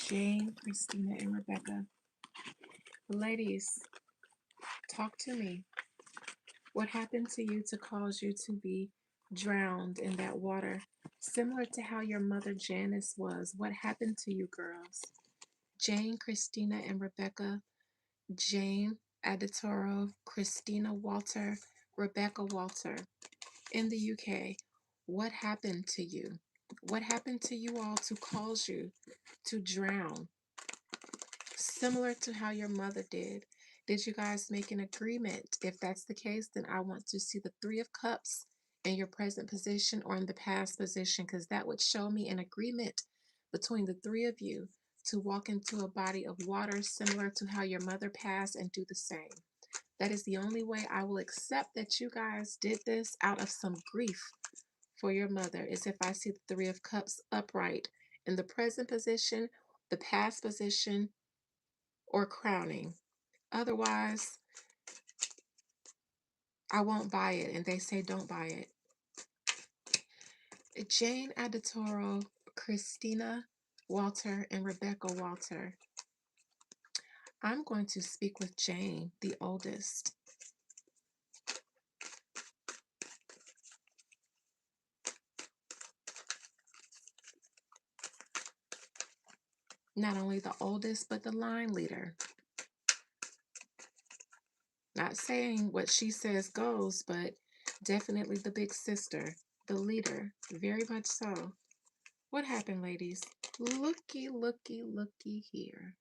Jane, Christina, and Rebecca. Ladies, talk to me. What happened to you to cause you to be drowned in that water? Similar to how your mother Janice was. What happened to you girls? Jane, Christina, and Rebecca. Jane Aditoro, Christina Walter, Rebecca Walter. In the UK, what happened to you? What happened to you all to cause you to drown? Similar to how your mother did. Did you guys make an agreement? If that's the case, then I want to see the Three of Cups in your present position or in the past position, because that would show me an agreement between the three of you to walk into a body of water similar to how your mother passed and do the same. That is the only way I will accept that you guys did this out of some grief for your mother, is if I see the Three of Cups upright in the present position, the past position, or crowning. Otherwise, I won't buy it, and they say don't buy it. Jane Aditoro, Christina Walter, and Rebecca Walter. I'm going to speak with Jane, the oldest. Not only the oldest, but the line leader. Not saying what she says goes, but definitely the big sister, the leader, very much so. What happened, ladies? Looky, looky, looky here.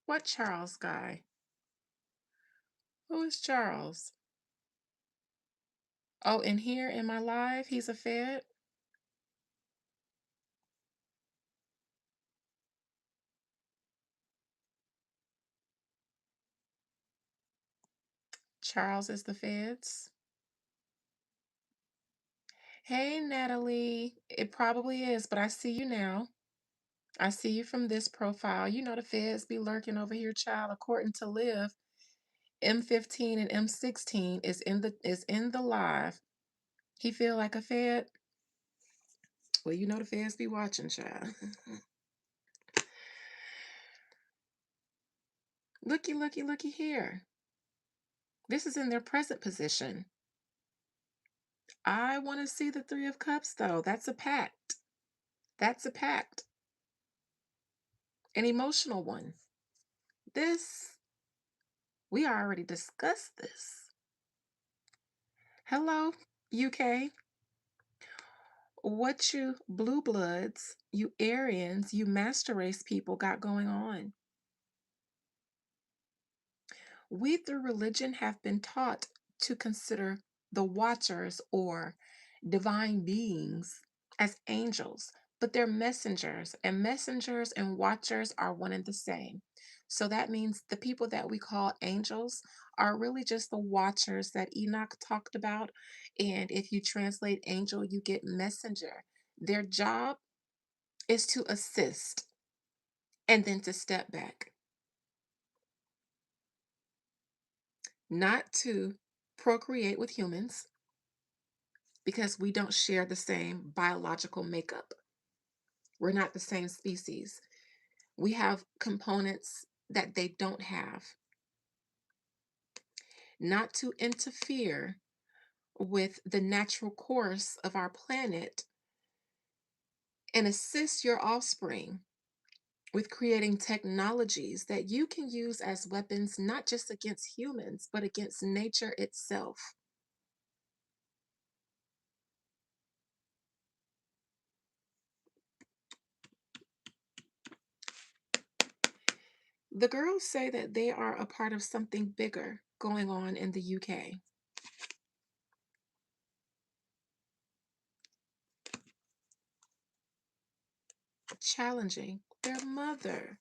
What Charles guy? Who is Charles? Oh, and here in my live, he's a Fed. Charles is the Feds. Hey, Natalie. It probably is, but I see you now. I see you from this profile. You know the Feds be lurking over here, child. According to Liv, M15 and M16 is in the live. He feel like a Fed. Well, you know the Feds be watching, child. Looky, looky, looky here. This is in their present position. I want to see the Three of Cups, though. That's a pact. That's a pact. An emotional one. This, we already discussed this. Hello, UK. What you blue bloods, you Aryans, you master race people got going on? We, through religion, have been taught to consider the watchers or divine beings as angels, but they're messengers, and messengers and watchers are one and the same. So that means the people that we call angels are really just the watchers that Enoch talked about. And if you translate angel, you get messenger. Their job is to assist and then to step back, not to procreate with humans because we don't share the same biological makeup. We're not the same species. We have components that they don't have. Not to interfere with the natural course of our planet and assist your offspring with creating technologies that you can use as weapons, not just against humans, but against nature itself. The girls say that they are a part of something bigger going on in the UK. Challenging their mother.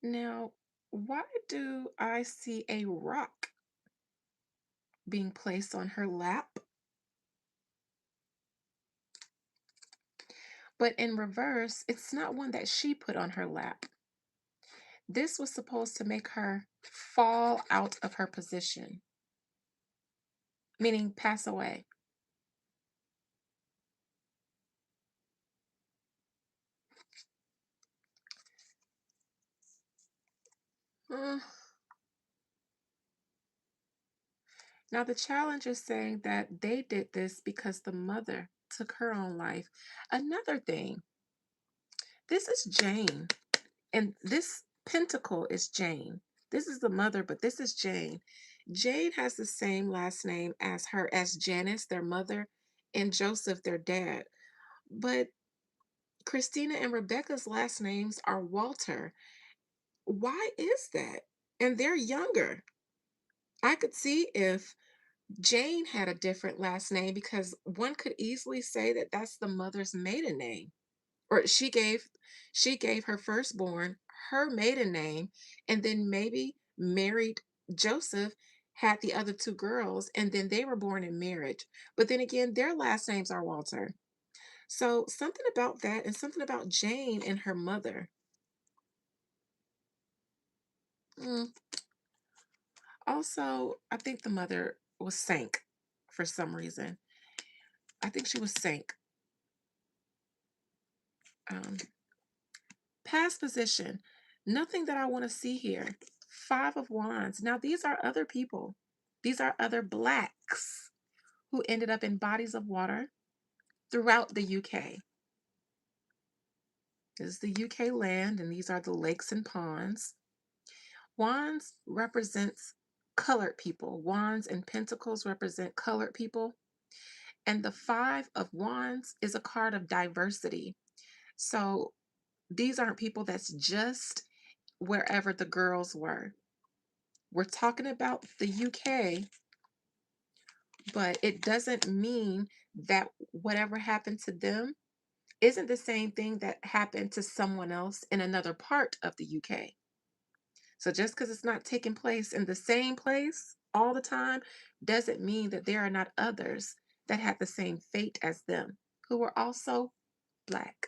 Now, why do I see a rock being placed on her lap? But in reverse, it's not one that she put on her lap. This was supposed to make her fall out of her position, meaning pass away. Uh, Now, the challenge is saying that they did this because the mother took her own life. Another thing, this is Jane, and this pentacle is Jane. This is the mother, but this is Jane. Jane has the same last name as Janice, their mother, and Joseph, their dad. But Christina and Rebecca's last names are Walter. Why is that? And they're younger. I could see if Jane had a different last name because one could easily say that that's the mother's maiden name. Or she gave her firstborn her maiden name and then maybe married Joseph, had the other two girls, and then they were born in marriage. But then again, their last names are Walter. So something about that and something about Jane and her mother. Mm. Also, I think the mother was sank for some reason. I think she was sank. Um, Past position. Nothing that I want to see here. Five of Wands. Now, these are other people. These are other blacks who ended up in bodies of water throughout the UK. This is the UK land, and these are the lakes and ponds. Wands represents colored people. Wands and pentacles represent colored people. And the Five of Wands is a card of diversity. So these aren't people that's just wherever the girls were. We're talking about the UK, but it doesn't mean that whatever happened to them isn't the same thing that happened to someone else in another part of the UK. So just because it's not taking place in the same place all the time doesn't mean that there are not others that had the same fate as them who were also black.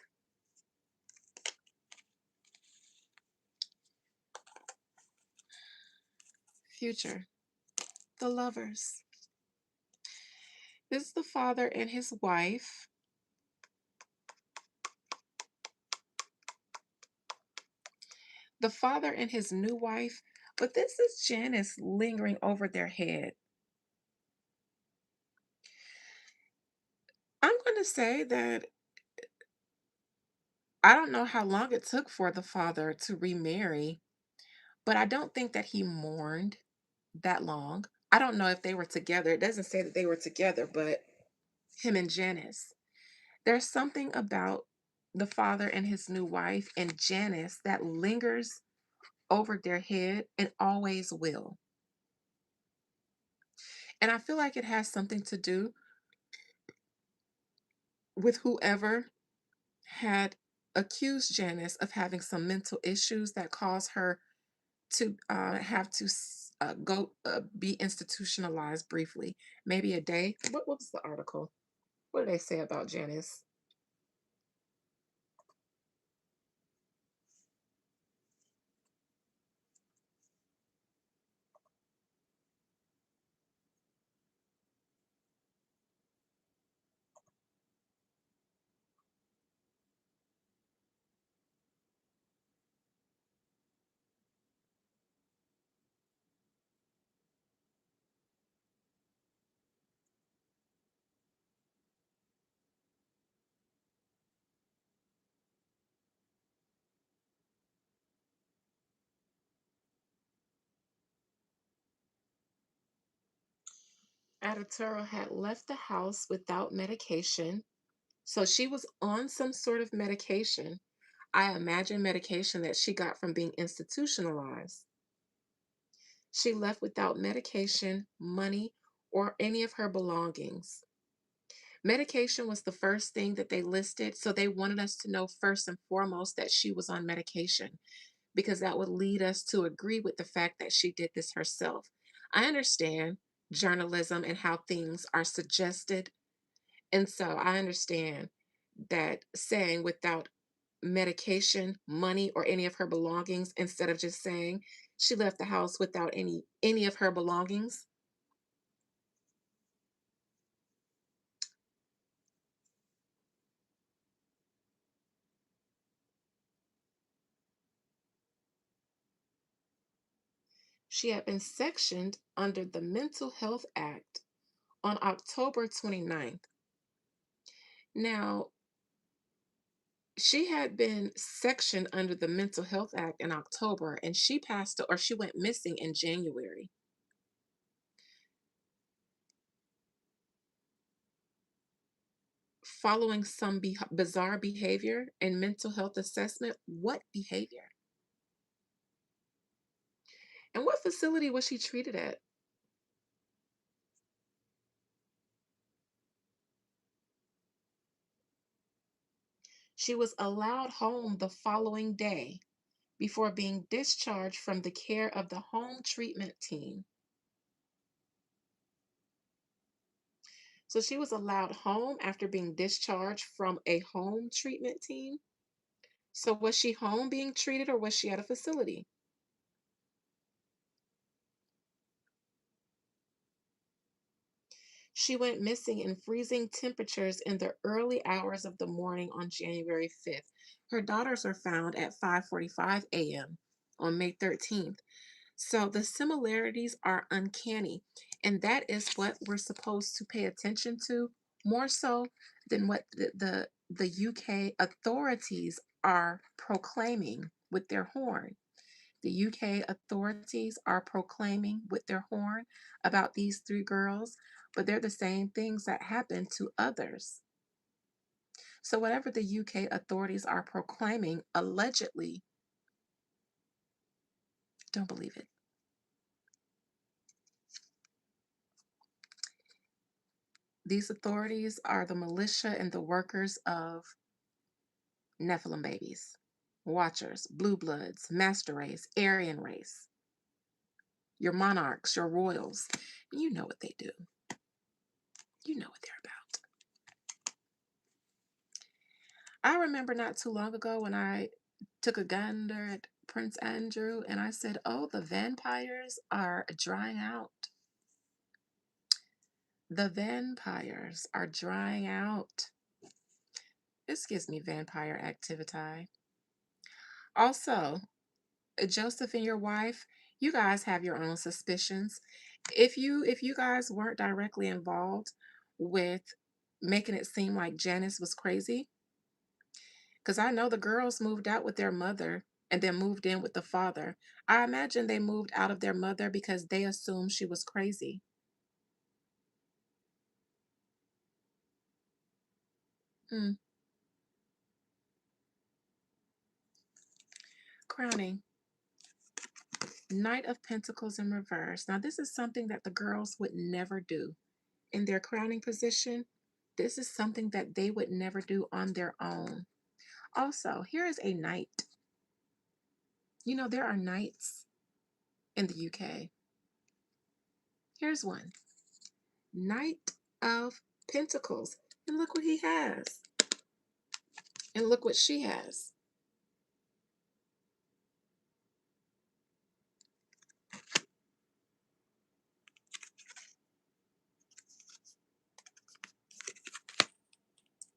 Future, the lovers. This is the father and his wife. The father and his new wife, but this is Janice lingering over their head. I'm going to say that I don't know how long it took for the father to remarry, but I don't think that he mourned that long. I don't know if they were together. It doesn't say that they were together, but him and Janice. There's something about the father and his new wife and Janice that lingers over their head and always will. And I feel like it has something to do with whoever had accused Janice of having some mental issues that caused her to have to go be institutionalized briefly, maybe a day. What was the article? What did they say about Janice? Adaturo had left the house without medication. So she was on some sort of medication. I imagine medication that she got from being institutionalized. She left without medication, money, or any of her belongings. Medication was the first thing that they listed, so they wanted us to know first and foremost that she was on medication because that would lead us to agree with the fact that she did this herself. I understand journalism and how things are suggested, and so I understand that saying without medication, money, or any of her belongings instead of just saying she left the house without any of her belongings. She had been sectioned under the Mental Health Act on October 29th. Now, she had been sectioned under the Mental Health Act in October and she went missing in January. Following some bizarre behavior and mental health assessment. What behavior? And what facility was she treated at? She was allowed home the following day before being discharged from the care of the home treatment team. So she was allowed home after being discharged from a home treatment team. So was she home being treated or was she at a facility? She went missing in freezing temperatures in the early hours of the morning on January 5th. Her daughters were found at 5:45 a.m. on May 13th. So the similarities are uncanny, and that is what we're supposed to pay attention to more so than what the UK authorities are proclaiming with their horn. The UK authorities are proclaiming with their horn about these three girls, but they're the same things that happen to others. So, whatever the UK authorities are proclaiming, allegedly, don't believe it. These authorities are the militia and the workers of Nephilim babies, Watchers, Blue Bloods, Master Race, Aryan Race, your monarchs, your royals. You know what they do. You know what they're about. I remember not too long ago when I took a gander at Prince Andrew and I said, oh, the vampires are drying out. The vampires are drying out. This gives me vampire activity. Also, Joseph and your wife, you guys have your own suspicions. If you guys weren't directly involved with making it seem like Janice was crazy, because I know the girls moved out with their mother and then moved in with the father. I imagine they moved out of their mother because they assumed she was crazy. Hmm. Crowning. Knight of Pentacles in reverse. Now, this is something that the girls would never do in their crowning position. This is something that they would never do on their own. Also, here is a knight. You know, there are knights in the UK. Here's one. Knight of Pentacles. And look what he has. And look what she has.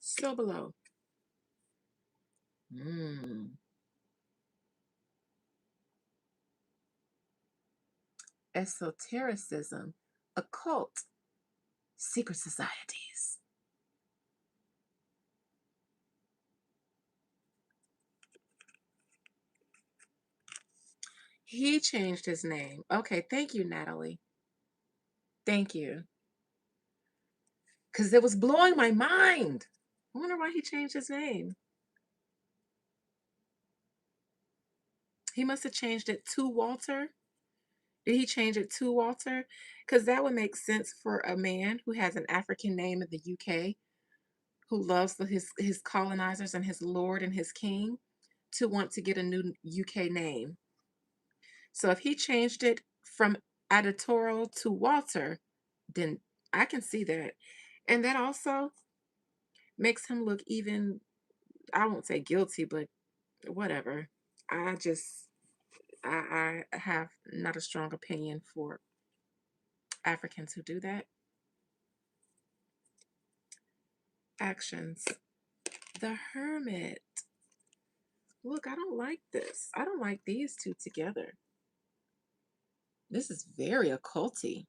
Still below. Mm. Esotericism, occult, secret societies. He changed his name. Okay, thank you, Natalie. Thank you. Because it was blowing my mind. I wonder why he changed his name. He must have changed it to Walter. Did he change it to Walter? Because that would make sense for a man who has an African name in the UK, who loves his colonizers and his lord and his king, to want to get a new UK name. So if he changed it from editorial to Walter, then I can see that. And that also makes him look even, I won't say guilty, but whatever. I just, I have not a strong opinion for Africans who do that. Actions. The Hermit. Look, I don't like this. I don't like these two together. This is very occulty.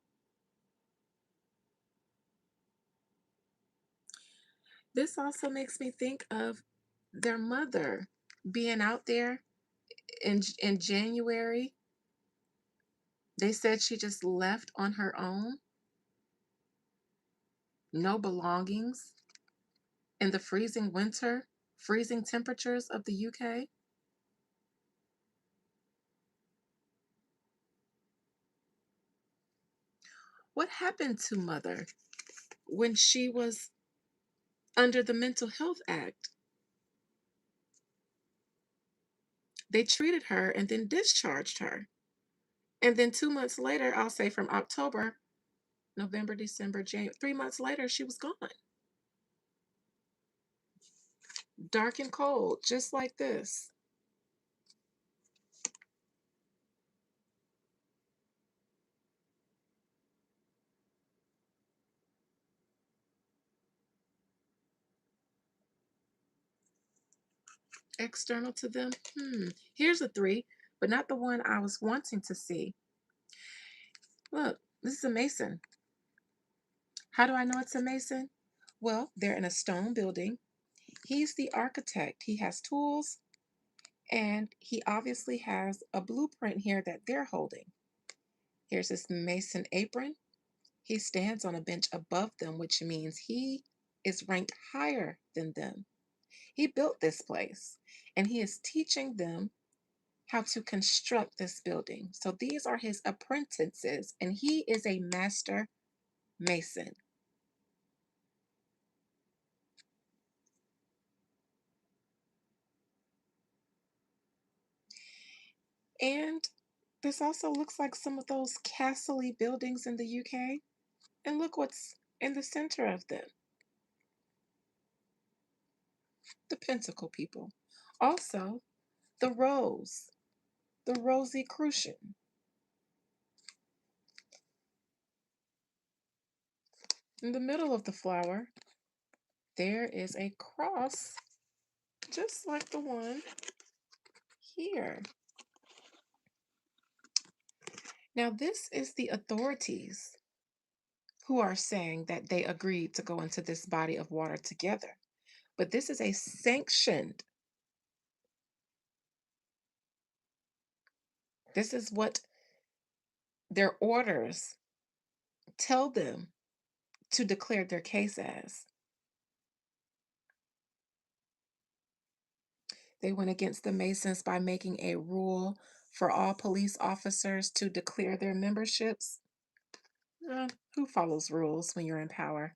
This also makes me think of their mother being out there in January. They said she just left on her own, no belongings, in the freezing winter, freezing temperatures of the UK. What happened to mother when she was under the Mental Health Act? They treated her and then discharged her. And then 2 months later, I'll say from October, November, December, January, 3 months later, she was gone. Dark and cold, just like this. External to them. Here's a three, but not the one I was wanting to see. Look, this is a mason. How do I know it's a mason? Well, they're in a stone building. He's the architect. He has tools, and he obviously has a blueprint here that they're holding. Here's his mason apron. He stands on a bench above them, which means he is ranked higher than them. He built this place, and he is teaching them how to construct this building. So these are his apprentices, and he is a master mason. And this also looks like some of those castle buildings in the UK. And look what's in the center of them, the pentacle people. Also, the rose, the Rosicrucian. In the middle of the flower, there is a cross, just like the one here. Now, this is the authorities who are saying that they agreed to go into this body of water together. But this is a sanctioned, this is what their orders tell them to declare their case as. They went against the Masons by making a rule for all police officers to declare their memberships. Who follows rules when you're in power?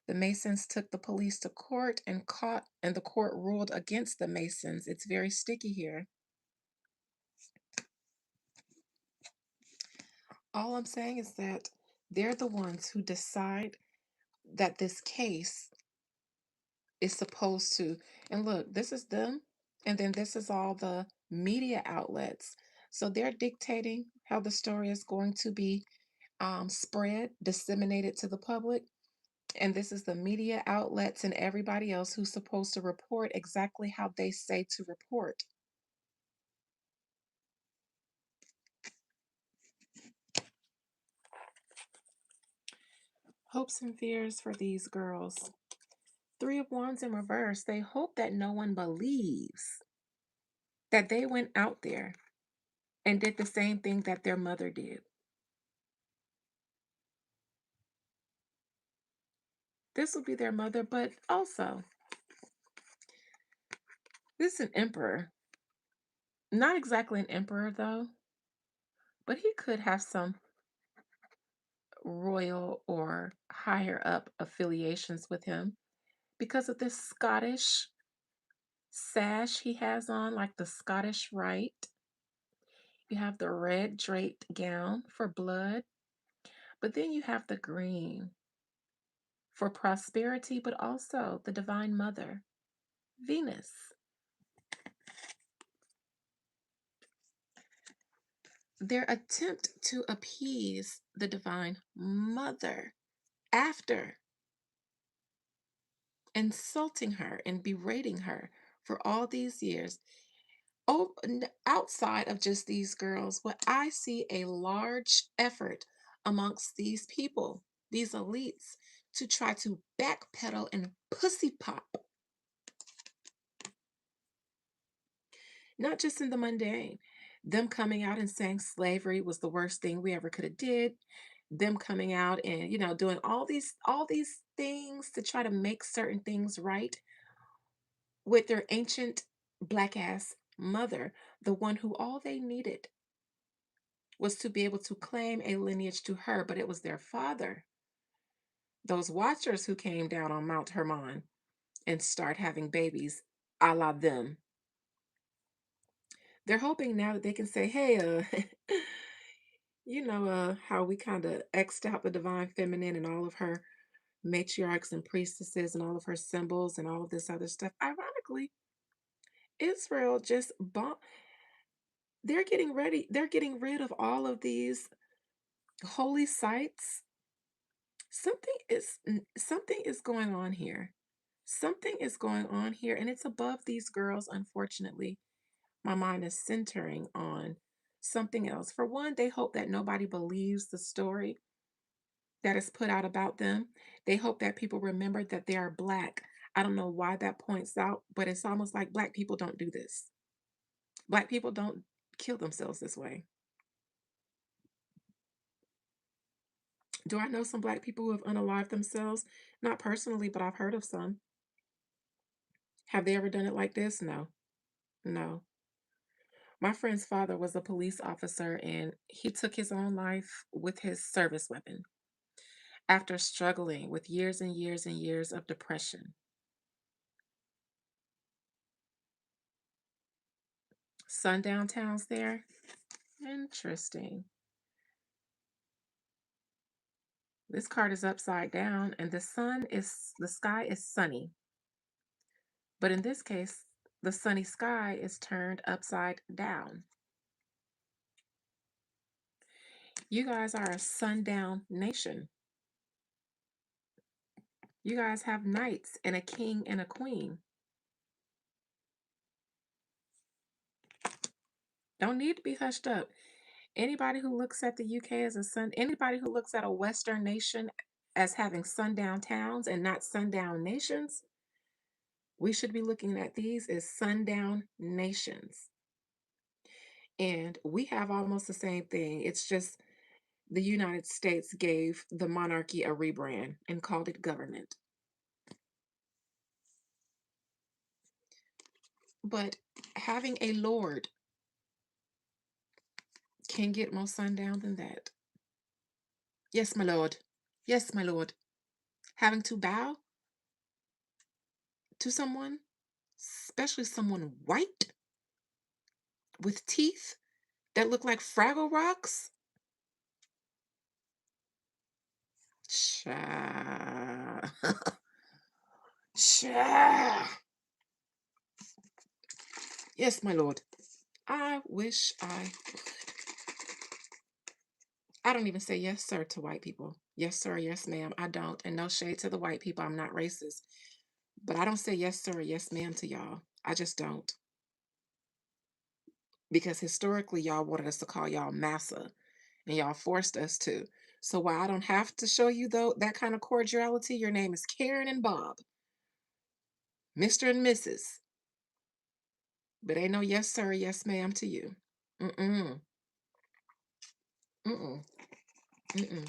The Masons took the police to court and the court ruled against the Masons. It's very sticky here. All I'm saying is that they're the ones who decide that this case is supposed to, and look, this is them, and then this is all the media outlets. So they're dictating how the story is going to be spread, disseminated to the public. And this is the media outlets and everybody else who's supposed to report exactly how they say to report. Hopes and fears for these girls. Three of Wands in reverse. They hope that no one believes that they went out there and did the same thing that their mother did. This will be their mother, but also, this is an emperor. Not exactly an emperor, though, but he could have some royal or higher up affiliations with him because of this Scottish sash he has on, like the Scottish Rite. You have the red draped gown for blood, but then you have the green for prosperity, but also the Divine Mother, Venus. Their attempt to appease the Divine Mother after insulting her and berating her for all these years. Oh, outside of just these girls, what I see a large effort amongst these people, these elites, to try to backpedal and pussy pop, not just in the mundane. Them coming out and saying slavery was the worst thing we ever could have did. Them coming out and doing all these things to try to make certain things right with their ancient black ass mother, the one who all they needed was to be able to claim a lineage to her, but it was their father, those watchers who came down on Mount Hermon and start having babies a la them. They're hoping now that they can say, hey, how we kind of X'd out the divine feminine and all of her matriarchs and priestesses and all of her symbols and all of this other stuff. Ironically, Israel just they're getting ready, they're getting rid of all of these holy sites. Something is going on here. Something is going on here, and it's above these girls, unfortunately. My mind is centering on something else. For one, they hope that nobody believes the story that is put out about them. They hope that people remember that they are black. I don't know why that points out, but it's almost like black people don't do this. Black people don't kill themselves this way. Do I know some black people who have unalived themselves? Not personally, but I've heard of some. Have they ever done it like this? No. No. My friend's father was a police officer and he took his own life with his service weapon after struggling with years and years and years of depression. Sundown towns there? Interesting. This card is upside down and the sky is sunny. But in this case, the sunny sky is turned upside down. You guys are a sundown nation. You guys have knights and a king and a queen. Don't need to be hushed up. Anybody who looks at the UK as anybody who looks at a Western nation as having sundown towns and not sundown nations, we should be looking at these as sundown nations. And we have almost the same thing. It's just the United States gave the monarchy a rebrand and called it government. But having a lord can get more sundown than that. Yes, my lord. Yes, my lord. Having to bow to someone, especially someone white with teeth that look like Fraggle Rocks. Cha. Cha. Yes, my lord. I wish I don't even say yes, sir, to white people. Yes, sir, yes, ma'am. I don't. And no shade to the white people. I'm not racist. But I don't say yes, sir, yes, ma'am to y'all. I just don't. Because historically, y'all wanted us to call y'all massa and y'all forced us to. So while I don't have to show you though that kind of cordiality, your name is Karen and Bob, Mr. and Mrs. But ain't no yes sir, yes ma'am to you. Mm-mm. Mm-mm. Mm-mm.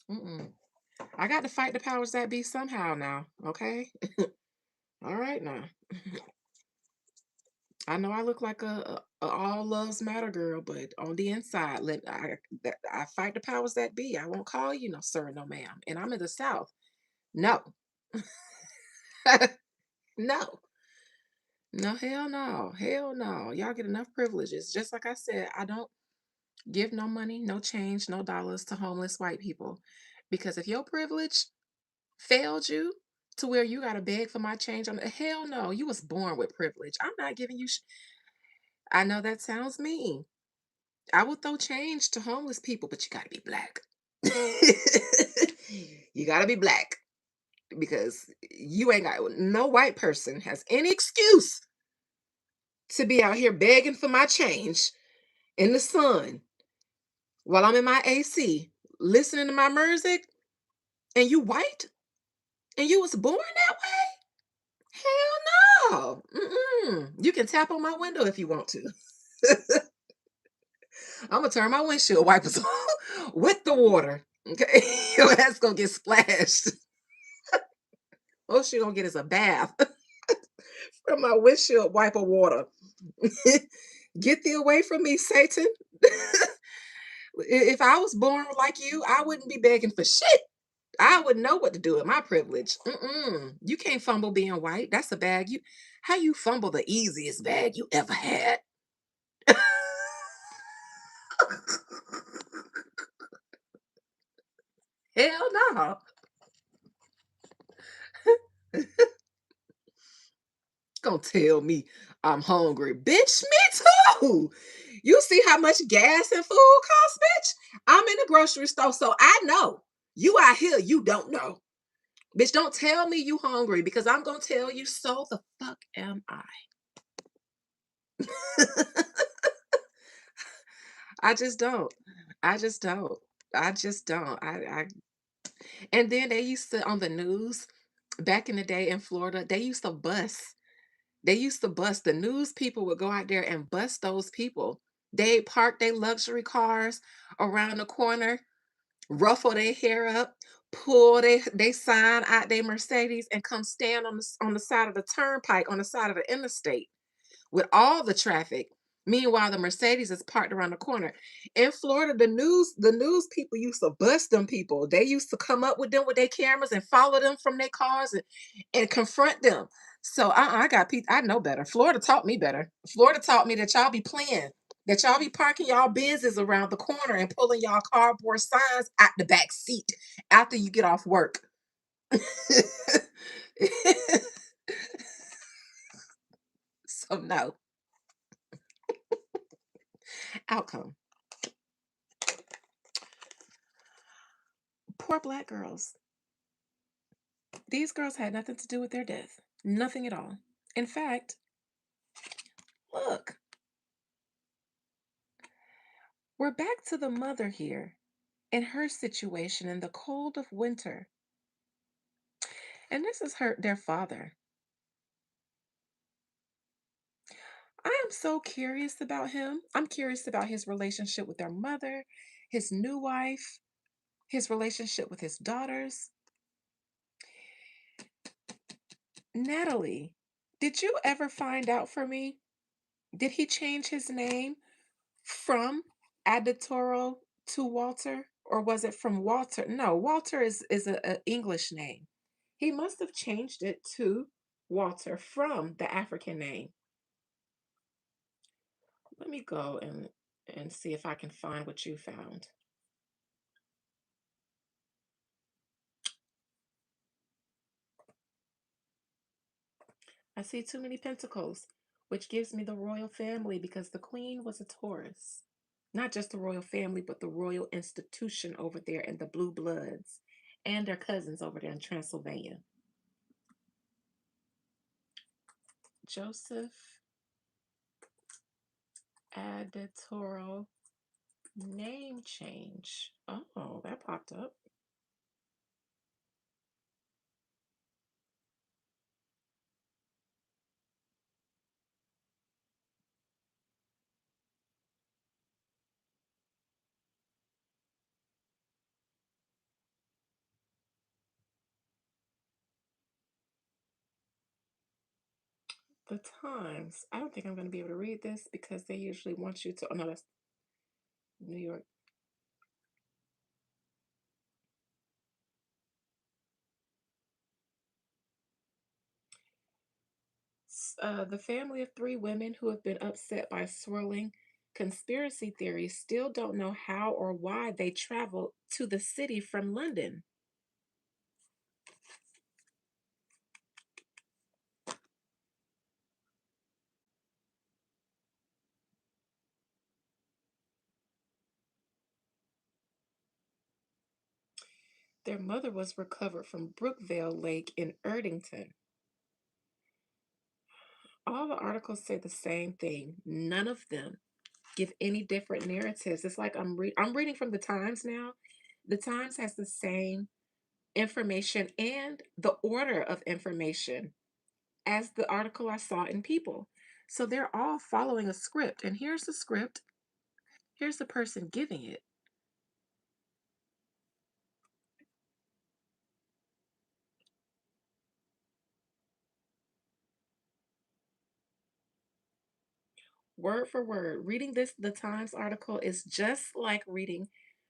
Mm-mm. I got to fight the powers that be somehow now, okay? All right now. I know I look like a all loves matter girl, but on the inside, I fight the powers that be. I won't call you no sir, no ma'am. And I'm in the South. No, no, no, hell no. Y'all get enough privileges. Just like I said, I don't give no money, no change, no dollars to homeless white people, because if your privilege failed you to where you got to beg for my change, on hell no. You was born with privilege. I'm not giving you. I know that sounds mean. I will throw change to homeless people, but you gotta be black. You gotta be black because you ain't got no white person has any excuse to be out here begging for my change in the sun while I'm in my AC listening to my music, and you white and you was born that way? Hell no. Mm-mm. You can tap on my window if you want to. I'm gonna turn my windshield wipers on with the water. Okay, your ass gonna get splashed. All she gonna get is a bath from my windshield wiper water. Get thee away from me, Satan. If I was born like you, I wouldn't be begging for shit. I would know what to do with my privilege. Mm-mm. You can't fumble being white. That's a bag. How you fumble the easiest bag you ever had? Hell no. Gonna tell me I'm hungry. Bitch, me too. You see how much gas and food costs, bitch? I'm in the grocery store, so I know. You out here, you don't know. Bitch, don't tell me you hungry because I'm gonna tell you so the fuck am I. I just don't. I just don't. I just don't. And then they used to on the news back in the day in Florida, they used to bus. They used to bust. The news people would go out there and bust those people. They park their luxury cars around the corner, ruffle their hair up, pull they sign out their Mercedes, and come stand on the side of the turnpike, on the side of the interstate with all the traffic. Meanwhile, the Mercedes is parked around the corner. In Florida, the news people used to bust them people. They used to come up with them with their cameras and follow them from their cars and confront them. So I got people. I know better. Florida taught me better. Florida taught me that y'all be playing, that y'all be parking y'all Benzes around the corner and pulling y'all cardboard signs out the back seat after you get off work. So no outcome. Poor black girls. These girls had nothing to do with their death. Nothing at all. In fact, look, we're back to the mother here in her situation in the cold of winter. And this has hurt their father. I am so curious about him. I'm curious about his relationship with their mother, his new wife, his relationship with his daughters. Natalie, did you ever find out for me? Did he change his name from Aditoro to Walter, or was it from Walter? No, Walter is a English name. He must have changed it to Walter from the African name. Let me go and see if I can find what you found. I see too many pentacles, which gives me the royal family because the queen was a Taurus. Not just the royal family, but the royal institution over there and the blue bloods and their cousins over there in Transylvania. Joseph Editorial name change. Oh, that popped up. The Times. I don't think I'm going to be able to read this because they usually want you to. Oh, no, that's New York. The family of three women who have been upset by swirling conspiracy theories still don't know how or why they traveled to the city from London. Their mother was recovered from Brookvale Lake in Erdington. All the articles say the same thing. None of them give any different narratives. It's like I'm reading from the Times now. The Times has the same information and the order of information as the article I saw in People. So they're all following a script. And here's the script. Here's the person giving it. Word for word. Reading this, the Times article is just like reading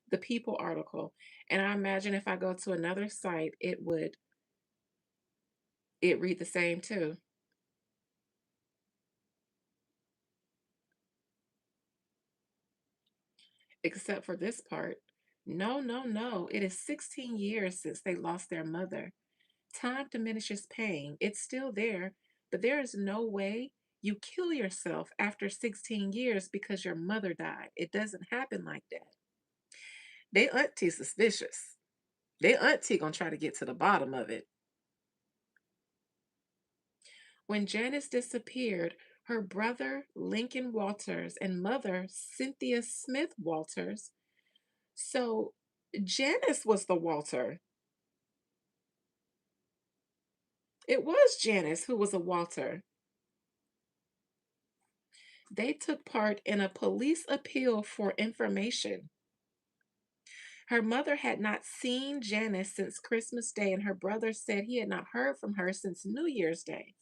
the People article. And I imagine if I go to another site, it read the same too, except for this part. No, no, no. It is 16 years since they lost their mother. Time diminishes pain. It's still there, but there is no way you kill yourself after 16 years because your mother died. It doesn't happen like that. They auntie suspicious. They auntie gonna try to get to the bottom of it. When Janice disappeared, her brother Lincoln Walters and mother Cynthia Smith Walters. So Janice was the Walter. It was Janice who was a Walter. They took part in a police appeal for information. Her mother had not seen Janice since Christmas Day, and her brother said he had not heard from her since New Year's Day.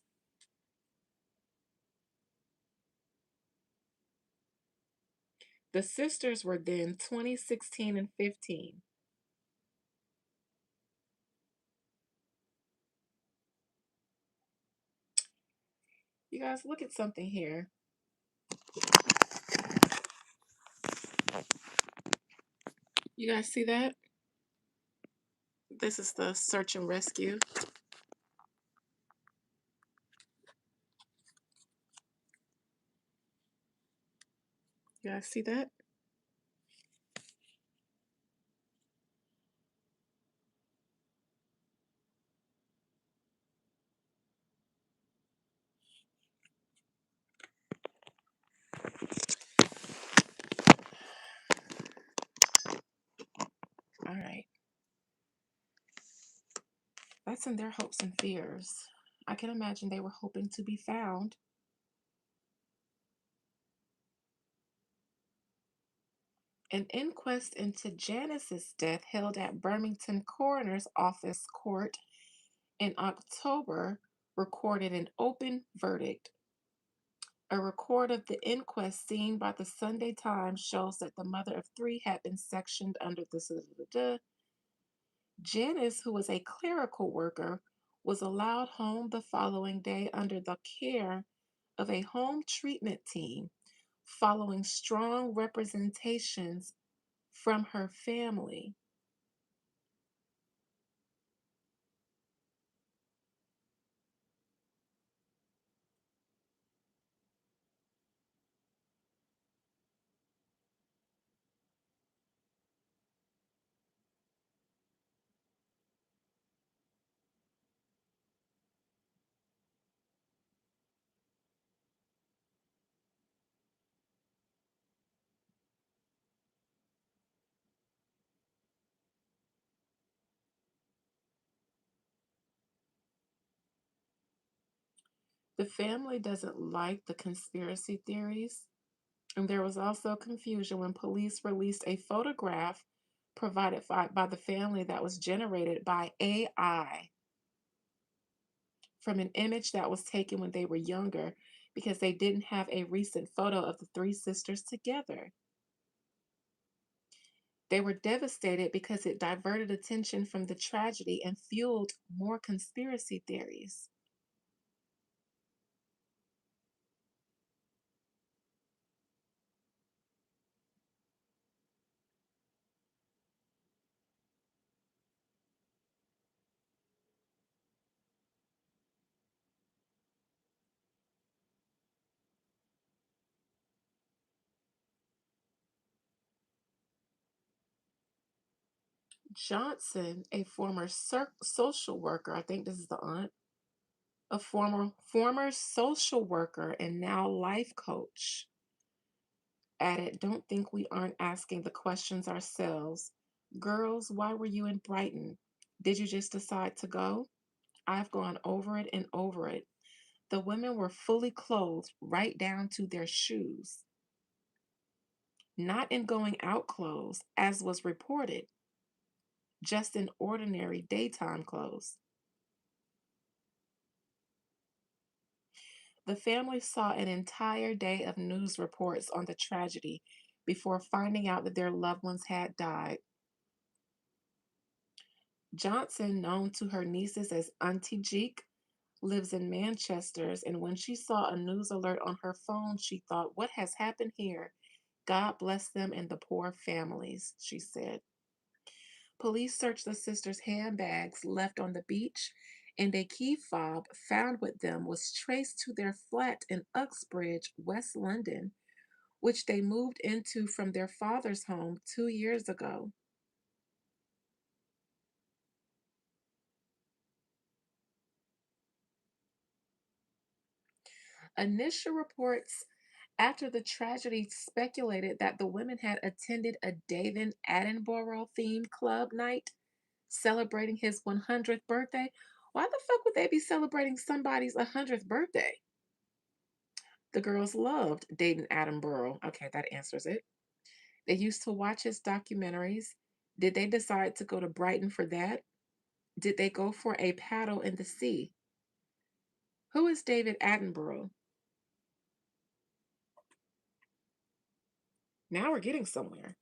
The sisters were then 20, 16, and 15. You guys, look at something here. You guys see that? This is the search and rescue. You guys see that? All right. That's in their hopes and fears. I can imagine they were hoping to be found. An inquest into Janice's death held at Birmingham Coroner's Office Court in October recorded an open verdict. A record of the inquest seen by the Sunday Times shows that the mother of three had been sectioned under the. Janice, who was a clerical worker, was allowed home the following day under the care of a home treatment team, following strong representations from her family. The family doesn't like the conspiracy theories, and there was also confusion when police released a photograph provided by the family that was generated by AI. from an image that was taken when they were younger because they didn't have a recent photo of the three sisters together. They were devastated because it diverted attention from the tragedy and fueled more conspiracy theories. Johnson, a former social worker, I think this is the aunt, a former social worker and now life coach, added, "Don't think we aren't asking the questions ourselves. Girls, why were you in Brighton? Did you just decide to go? I've gone over it and over it. The women were fully clothed right down to their shoes, not in going out clothes, as was reported, just in ordinary daytime clothes. The family saw an entire day of news reports on the tragedy before finding out that their loved ones had died. Johnson, known to her nieces as Auntie Jeek, lives in Manchester, and when she saw a news alert on her phone, she thought, "What has happened here? God bless them and the poor families," she said. Police searched the sisters' handbags left on the beach, and a key fob found with them was traced to their flat in Uxbridge, West London, which they moved into from their father's home 2 years ago. Initial reports after the tragedy speculated that the women had attended a David Attenborough themed club night celebrating his 100th birthday. Why the fuck would they be celebrating somebody's 100th birthday? The girls loved David Attenborough. Okay, that answers it. They used to watch his documentaries. Did they decide to go to Brighton for that? Did they go for a paddle in the sea? Who is David Attenborough? Now we're getting somewhere.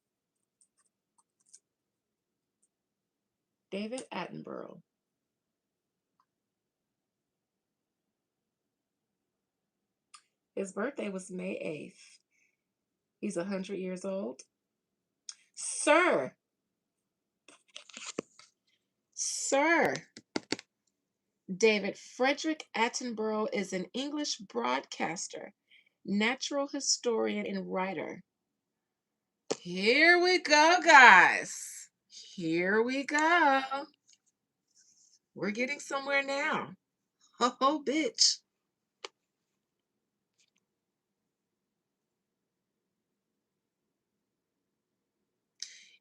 David Attenborough. His birthday was May 8th. He's 100 years old. Sir, Sir David Frederick Attenborough is an English broadcaster, natural historian, and writer. Here we go, guys. Here we go. We're getting somewhere now. Oh, bitch.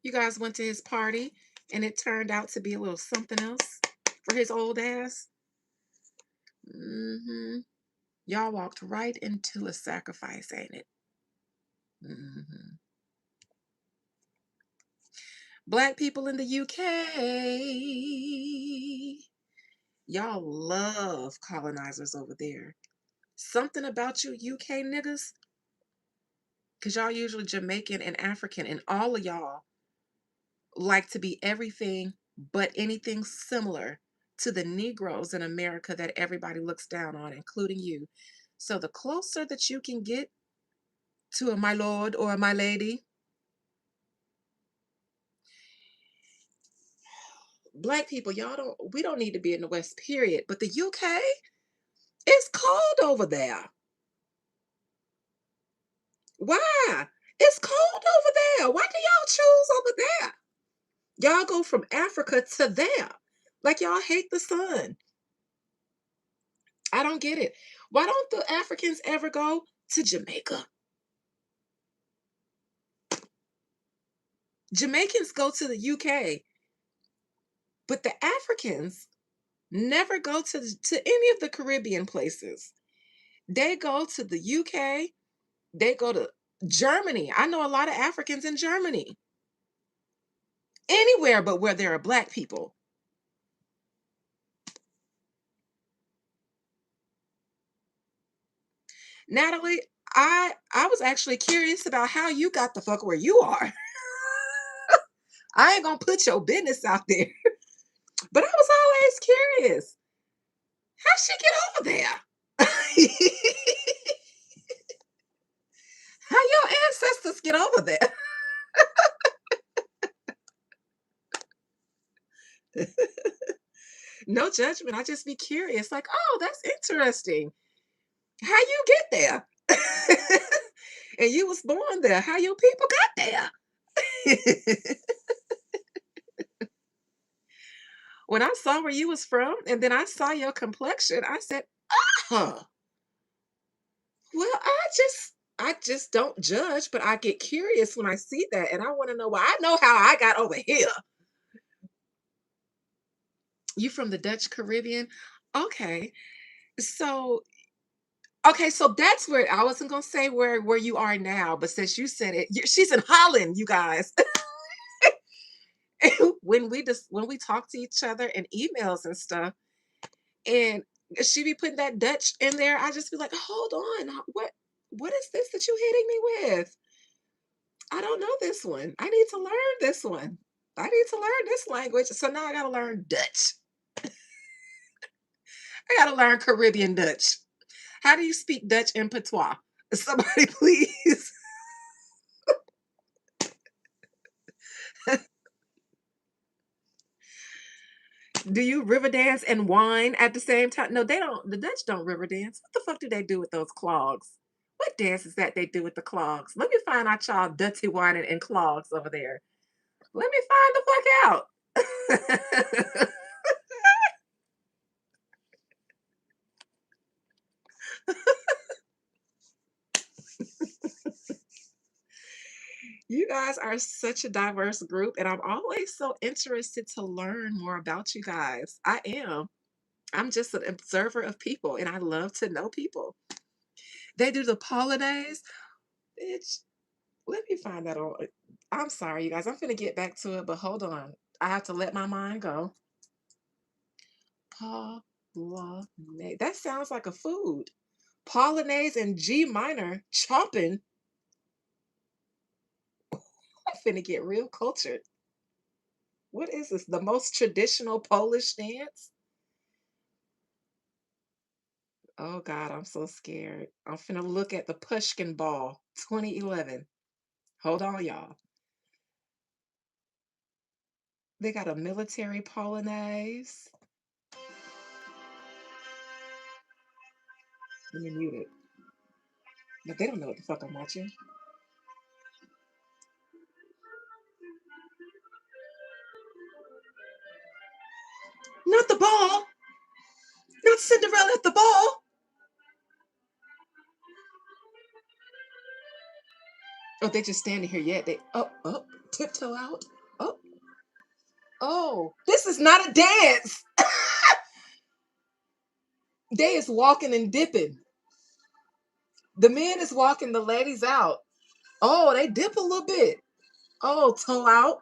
You guys went to his party and it turned out to be a little something else for his old ass. Mm-hmm. Y'all walked right into a sacrifice, ain't it? Mm-hmm. Black people in the UK. Y'all love colonizers over there. Something about you, UK niggas, because y'all usually Jamaican and African, and all of y'all like to be everything but anything similar to the Negroes in America that everybody looks down on, including you. So the closer that you can get to a my lord or a my lady, black people, we don't need to be in the West, period. But the UK, it's cold over there. Why? It's cold over there. Why do y'all choose over there? Y'all go from Africa to there. Like y'all hate the sun. I don't get it. Why don't the Africans ever go to Jamaica? Jamaicans go to the UK, but the Africans never go to any of the Caribbean places. They go to the UK, they go to Germany. I know a lot of Africans in Germany. Anywhere but where there are black people. Natalie, I was actually curious about how you got the fuck where you are. I ain't gonna put your business out there, but I was always curious. How'd she get over there? How your ancestors get over there? No judgment. I just be curious, like, oh, that's interesting. How you get there? And you was born there. How your people got there? When I saw where you was from, and then I saw your complexion, I said, huh. Well, I just don't judge, but I get curious when I see that, and I want to know why. I know how I got over here. You from the Dutch Caribbean? Okay. So okay, so that's where I wasn't gonna say where you are now, but since you said it, she's in Holland, you guys. When we talk to each other in emails and stuff, and she be putting that Dutch in there, I just be like, hold on, what is this that you hitting me with? I don't know this one. I need to learn this one. I need to learn this language. So now I gotta learn Dutch. I gotta learn Caribbean Dutch. How do you speak Dutch in patois? Somebody please. Do you river dance and wine at the same time? No, they don't. The Dutch don't river dance. What the fuck do they do with those clogs? What dance is that they do with the clogs? Let me find out y'all dirty whining and clogs over there. Let me find the fuck out. You guys are such a diverse group, and I'm always so interested to learn more about you guys. I am. I'm just an observer of people, and I love to know people. They do the Polonaise. Bitch, let me find that on. I'm sorry, you guys. I'm gonna get back to it, but hold on. I have to let my mind go. Polonaise. That sounds like a food. Polonaise in G minor, chomping. I'm finna get real cultured. What is this? The most traditional Polish dance? Oh God, I'm so scared. I'm finna look at the Pushkin Ball 2011. Hold on, y'all. They got a military polonaise. Let me mute it. But they don't know what the fuck I'm watching. Not the ball. Not Cinderella at the ball. Oh, they just standing here yet. They up, tiptoe out. Oh, oh. This is not a dance. They is walking and dipping. The man is walking the ladies out. Oh, they dip a little bit. Oh, toe out.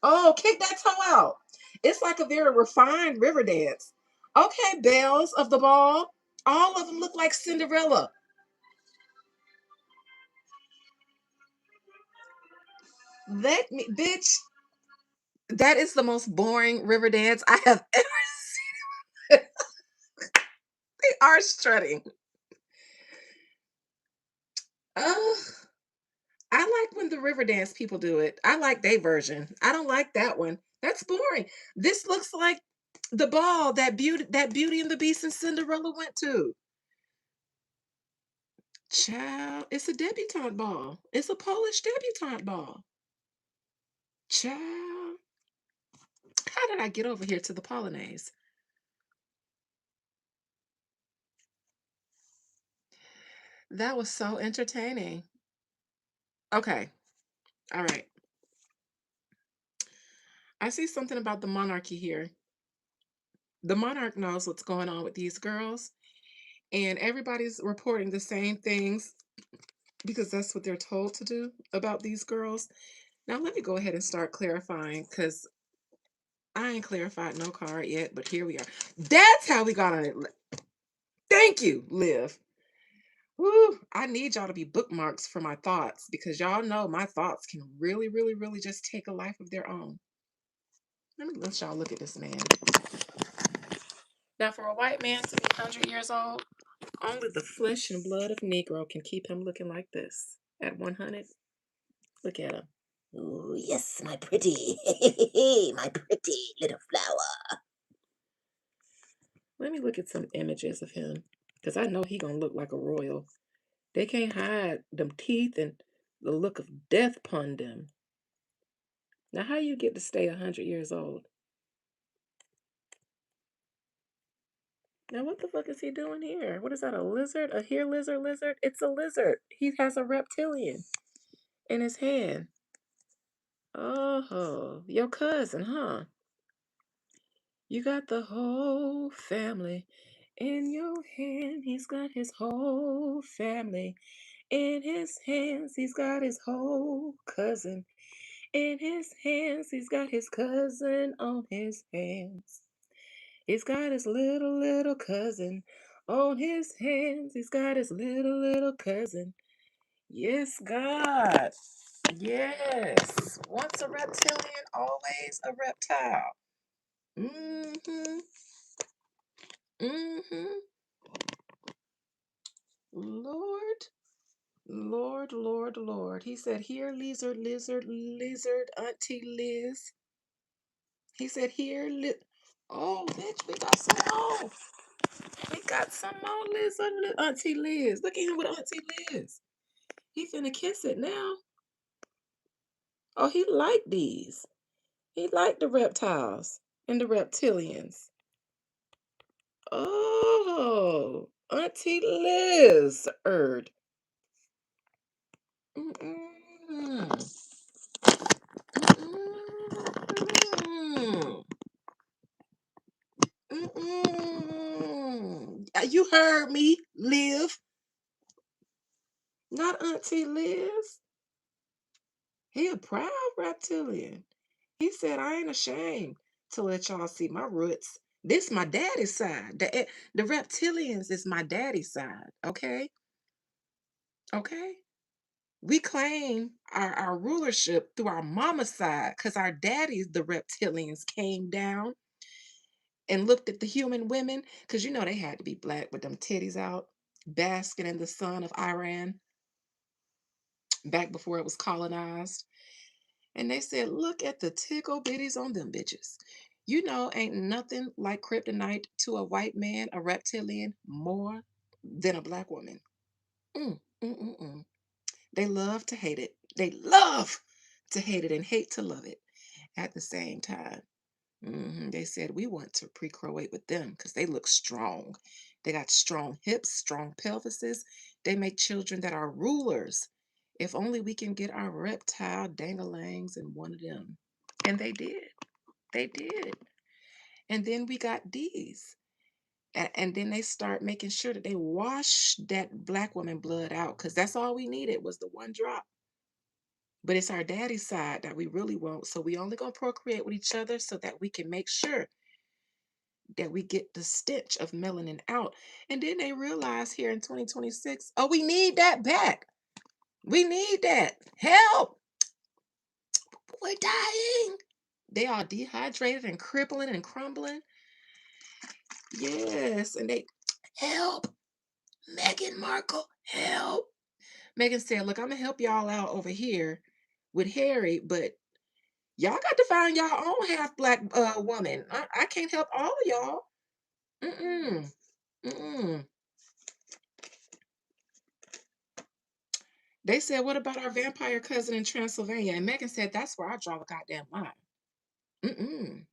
Oh, kick that toe out. It's like a very refined river dance. Okay, bells of the ball. All of them look like Cinderella. Let me, bitch. That is the most boring river dance I have ever seen. They are strutting. Ugh. I like when the river dance people do it. I like their version. I don't like that one. That's boring. This looks like the ball that Beauty and the Beast and Cinderella went to. Child, it's a debutante ball. It's a Polish debutante ball. Child, how did I get over here to the Polonaise? That was so entertaining. Okay, all right. I see something about the monarchy here. The monarch knows what's going on with these girls, and everybody's reporting the same things because that's what they're told to do about these girls. Now, let me go ahead and start clarifying because I ain't clarified no card yet, but here we are. That's how we got on it. Thank you, Liv. Woo, I need y'all to be bookmarks for my thoughts because y'all know my thoughts can really, really, really just take a life of their own. Let me let y'all look at this man. Now, for a white man to be 100 years old, only the flesh and blood of Negro can keep him looking like this. At 100, look at him. Oh, yes, my pretty, my pretty little flower. Let me look at some images of him because I know he gonna look like a royal. They can't hide them teeth and the look of death upon them. Now, how you get to stay 100 years old? Now, what the fuck is he doing here? What is that, a lizard? A here lizard lizard? It's a lizard. He has a reptilian in his hand. Oh, your cousin, huh? You got the whole family in your hand. He's got his whole family in his hands. He's got his whole cousin in his hands. He's got his cousin on his hands. He's got his little cousin on his hands. He's got his little cousin. Yes, God. Yes. Once a reptilian, always a reptile. Mm-hmm. Mm-hmm. Lord, Lord, Lord, Lord. He said, here, lizard, lizard, lizard, Auntie Liz. He said, here, oh, bitch, we got some more. We got some more lizard, Auntie Liz. Look at him with Auntie Liz. He finna kiss it now. Oh, he liked these. He liked the reptiles and the reptilians. Oh, Auntie Liz, Erd. Mm-mm. Mm-mm. Mm-mm. You heard me, Liv. Not Auntie Liz. He a proud reptilian. He said, I ain't ashamed to let y'all see my roots. This my daddy's side. The reptilians is my daddy's side. Okay? Okay? We claim our rulership through our mama's side because our daddies, the reptilians, came down and looked at the human women because you know they had to be black with them titties out, basking in the sun of Iran back before it was colonized. And they said, look at the tickle bitties on them bitches. You know, ain't nothing like kryptonite to a white man, a reptilian, more than a black woman. Mm, mm, mm, mm. They love to hate it. They love to hate it and hate to love it at the same time. They said we want to procreate with them because they look strong. They got strong hips, strong pelvises. They make children that are rulers. If only we can get our reptile dangalangs in one of them. And they did. They did. And then we got these. And then they start making sure that they wash that black woman blood out because that's all we needed was the one drop. But it's our daddy's side that we really want. So we only gonna procreate with each other so that we can make sure that we get the stench of melanin out. And then they realize here in 2026, oh, we need that back. We need that. Help. We're dying. They are dehydrated and crippling and crumbling. Yes. And they help. Meghan Markle, help. Meghan said, look, I'm going to help y'all out over here with Harry, but y'all got to find y'all own half black woman. I can't help all of y'all. Mm-mm. Mm-mm. They said, what about our vampire cousin in Transylvania? And Megan said, that's where I draw the goddamn line. Mm-mm.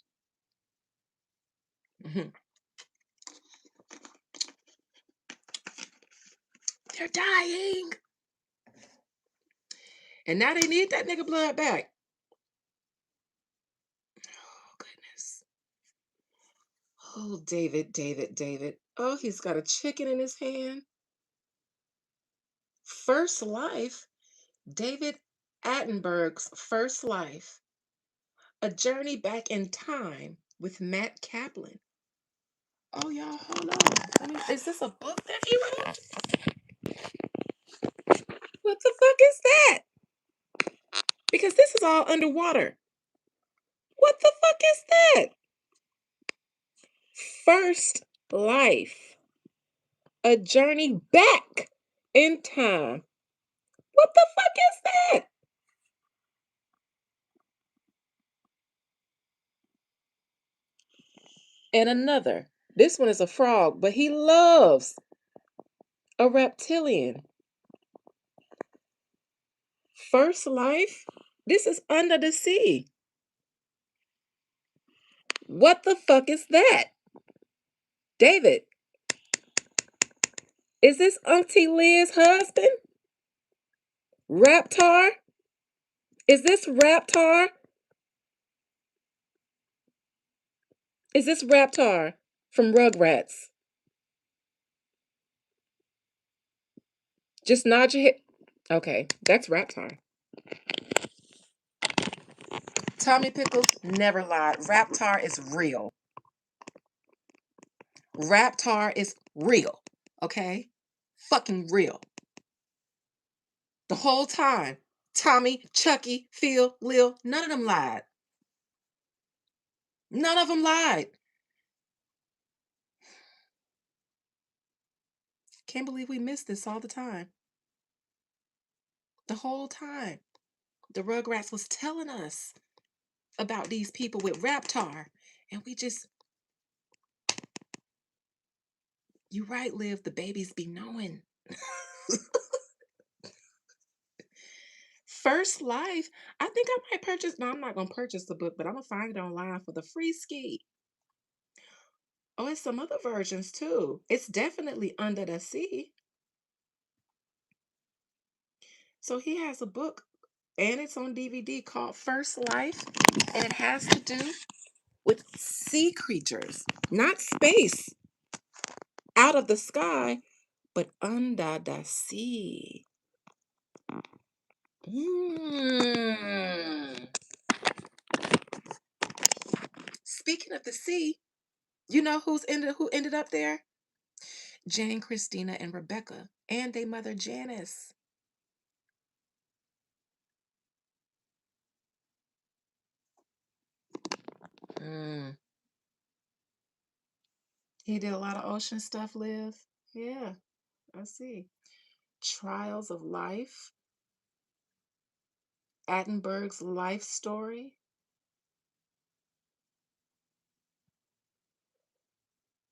Mhm. They're dying. And now they need that nigga blood back. Oh, goodness. Oh, David, David, David. Oh, he's got a chicken in his hand. First Life. David Attenborough's First Life. A Journey Back in Time with Matt Kaplan. Oh, y'all, hold on. Is this a book that he wrote? What the fuck is that? Because this is all underwater. What the fuck is that? First life. A journey back in time. What the fuck is that? And another. This one is a frog, but he loves a reptilian. First life? This is under the sea. What the fuck is that? David, is this Auntie Liz's husband? Raptar? Is this Raptar? Is this Raptar from Rugrats? Just nod your head. Okay, that's Raptar. Tommy Pickles never lied. Raptar is real. Raptar is real. Okay? Fucking real. The whole time. Tommy, Chucky, Phil, Lil, none of them lied. None of them lied. Can't believe we missed this all the time. The whole time. The Rugrats was telling us about these people with Raptar. And we just, you right, Liv, the babies be knowing. First Life. I think I might purchase. No, I'm not gonna purchase the book, but I'm gonna find it online for the free ski. Oh, it's some other versions too. It's definitely Under the Sea. So he has a book and it's on DVD called First Life, and it has to do with sea creatures, not space, out of the sky, but under the sea. Mm. Speaking of the sea, you know who ended up there? Jane, Christina, and Rebecca, and their mother Janice. Mm. He did a lot of ocean stuff, Liv. Yeah, I see. Trials of Life, Attenberg's life story.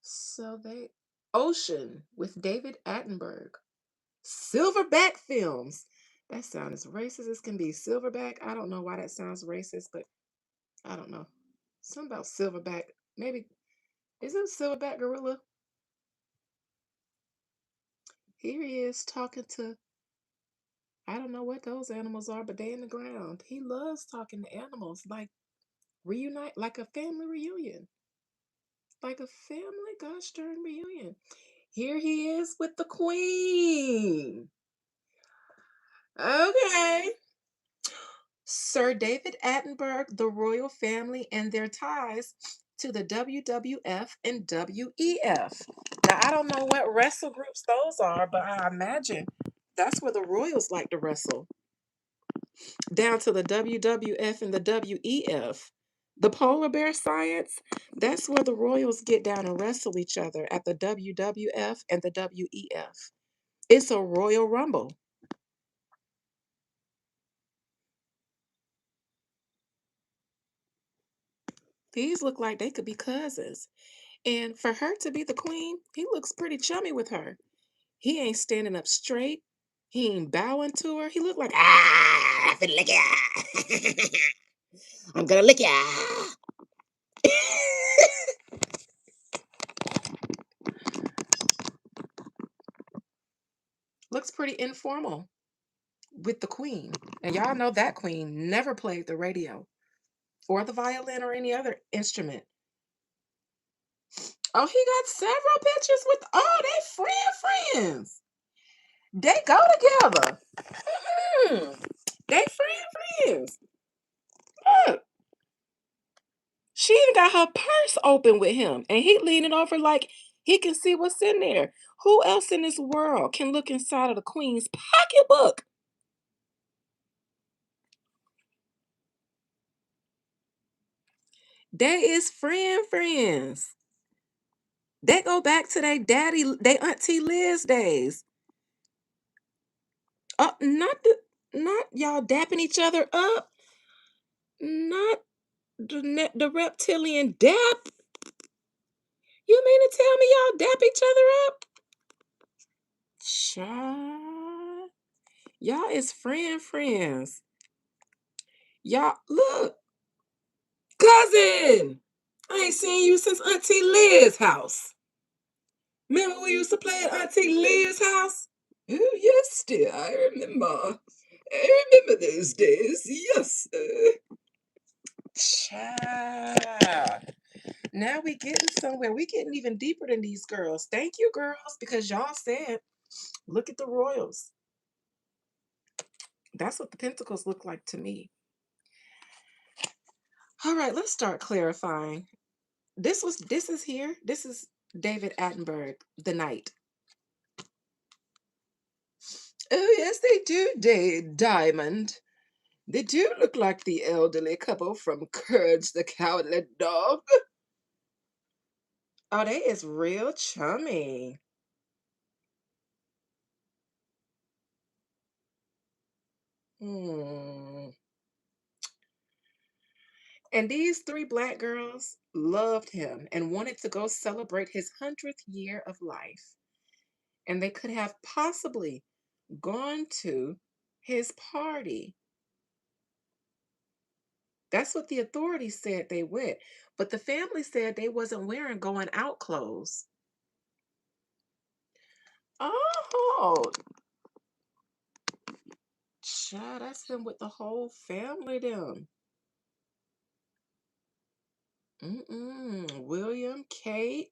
So they Ocean with David Attenberg. Silverback Films. That sounds as racist as can be. Silverback. I don't know why that sounds racist, but I don't know. Something about silverback. Maybe is it a silverback gorilla? Here he is talking to, I don't know what those animals are, but they in the ground. He loves talking to animals, like reunite, like a family reunion, like a family gosh darn reunion. Here he is with the queen. Okay. Sir David Attenborough, the royal family, and their ties to the WWF and WEF. Now, I don't know what wrestle groups those are, but I imagine that's where the royals like to wrestle. Down to the WWF and the WEF. The polar bear science, that's where the royals get down and wrestle each other at the WWF and the WEF. It's a royal rumble. These look like they could be cousins. And for her to be the queen, he looks pretty chummy with her. He ain't standing up straight. He ain't bowing to her. He looked like, I'm finna lick ya. I'm gonna lick ya. looks pretty informal with the queen. And y'all know that queen never played the radio or the violin or any other instrument. Oh, he got several pictures with, oh, they friends. They go together. Mm, they friends. Look, she even got her purse open with him, and he leaning over like he can see what's in there. Who else in this world can look inside of the queen's pocketbook? They is friends. They go back to their daddy, they Auntie Liz days. Not y'all dapping each other up. Not the reptilian dap. You mean to tell me y'all dap each other up? Child. Y'all is friends. Y'all, look, cousin. I ain't seen you since Auntie Liz's house. Remember we used to play at Auntie Liz's house? Oh, yes, dear, I remember. I remember those days. Yes. Child. Now we getting somewhere. We getting even deeper than these girls. Thank you, girls, because y'all said, look at the royals. That's what the pentacles look like to me. All right, let's start clarifying. This is here. This is David Attenborough, the knight. Oh, yes, they do, Diamond. They do look like the elderly couple from Courage the Cowardly Dog. Oh, they is real chummy. Hmm. And these three black girls loved him and wanted to go celebrate his 100th year of life. And they could have possibly gone to his party. That's what the authorities said they went. But the family said they wasn't wearing going out clothes. Oh, child, that's him with the whole family them. William, Kate.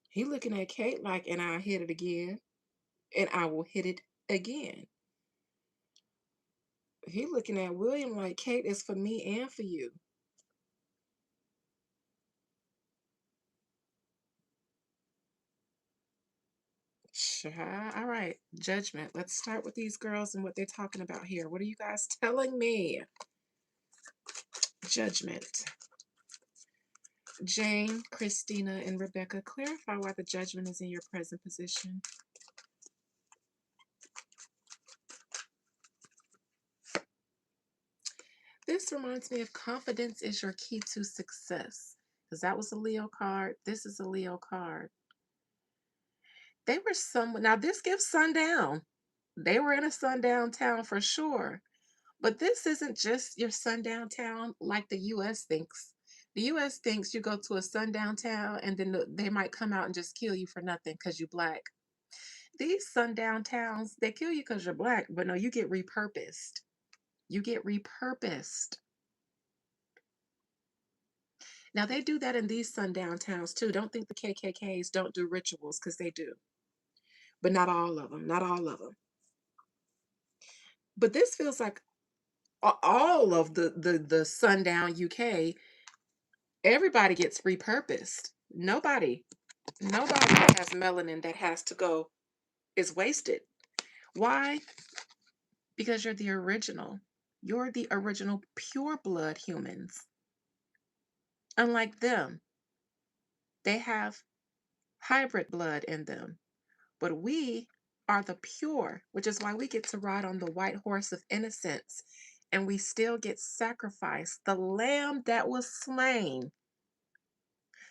He looking at Kate like, and I'll hit it again. And I will hit it again. He looking at William like Kate is for me and for you. Child. All right, judgment. Let's start with these girls and what they're talking about here. What are you guys telling me? Judgment. Jane, Christina, and Rebecca, clarify why the judgment is in your present position. This reminds me of confidence is your key to success. Because that was a Leo card. This is a Leo card. They were some, now this gives sundown. They were in a sundown town for sure. But this isn't just your sundown town like the US thinks. The US thinks you go to a sundown town and then they might come out and just kill you for nothing because you're black. These sundown towns, they kill you because you're black, but no, you get repurposed. You get repurposed. Now, they do that in these sundown towns too. Don't think the KKKs don't do rituals because they do, but not all of them. Not all of them. But this feels like all of the sundown UK, everybody gets repurposed. Nobody that has melanin that has to go is wasted. Why? Because you're the original. You're the original pure blood humans. Unlike them, they have hybrid blood in them. But we are the pure, which is why we get to ride on the white horse of innocence and we still get sacrificed, the lamb that was slain,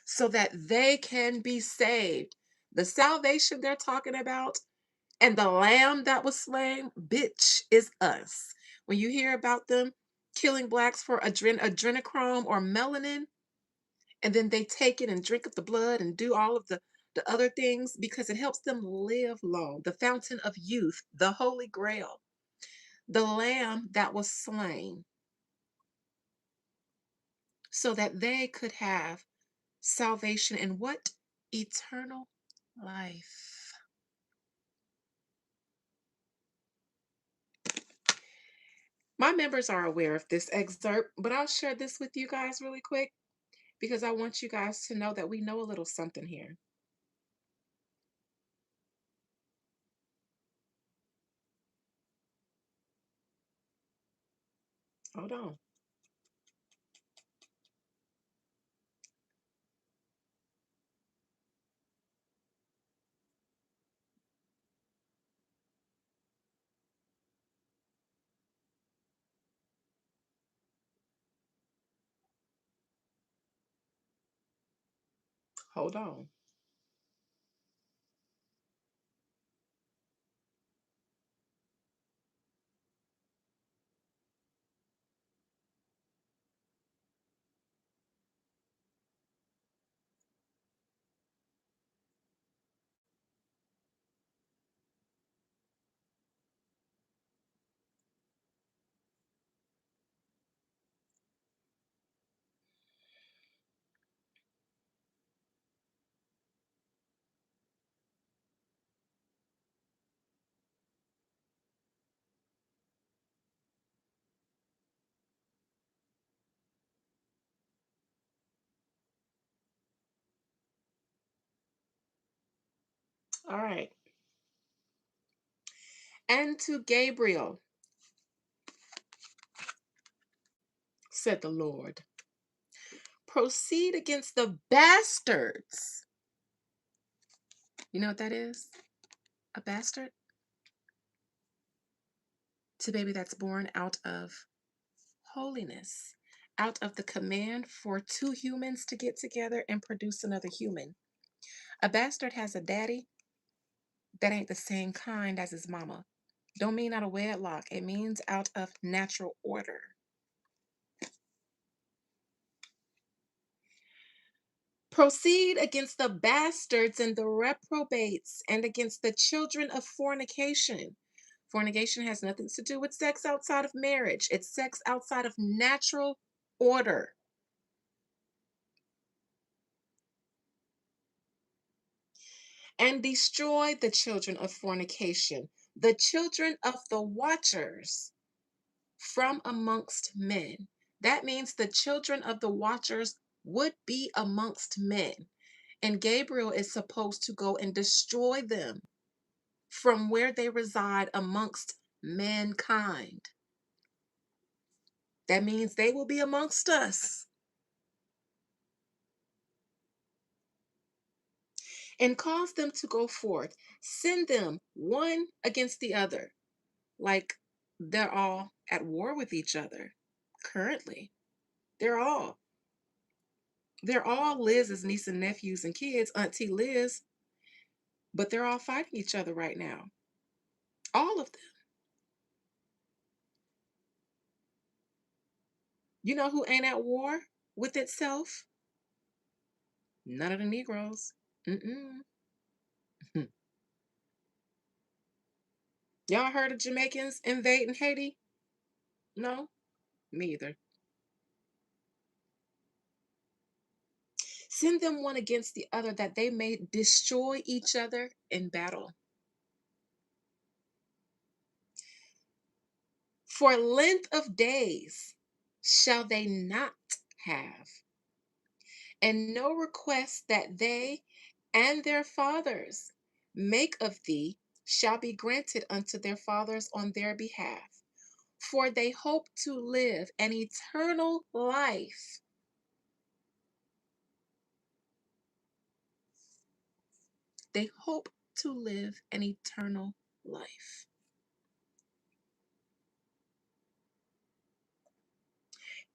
so that they can be saved. The salvation they're talking about and the lamb that was slain, bitch, is us. When you hear about them killing blacks for adrenochrome or melanin, and then they take it and drink up the blood and do all of the other things because it helps them live long. The fountain of youth, the holy grail, the lamb that was slain so that they could have salvation and what? Eternal life. My members are aware of this excerpt, but I'll share this with you guys really quick because I want you guys to know that we know a little something here. Hold on. Hold on. All right. And to Gabriel said the Lord, proceed against the bastards. You know what that is? A bastard? It's a baby that's born out of holiness, out of the command for two humans to get together and produce another human. A bastard has a daddy that ain't the same kind as his mama. Don't mean out of wedlock, it means out of natural order. Proceed against the bastards and the reprobates and against the children of fornication. Fornication has nothing to do with sex outside of marriage, it's sex outside of natural order. And destroy the children of fornication, the children of the watchers from amongst men. That means the children of the watchers would be amongst men. And Gabriel is supposed to go and destroy them from where they reside amongst mankind. That means they will be amongst us and cause them to go forth. Send them one against the other, like they're all at war with each other currently. They're all. They're all Liz's niece and nephews and kids, Auntie Liz, but they're all fighting each other right now. All of them. You know who ain't at war with itself? None of the Negroes. Mm-mm. Y'all heard of Jamaicans invading Haiti? No? Me either. Send them one against the other that they may destroy each other in battle. For length of days shall they not have, and no request that they and their fathers make of thee shall be granted unto their fathers on their behalf. For they hope to live an eternal life. They hope to live an eternal life.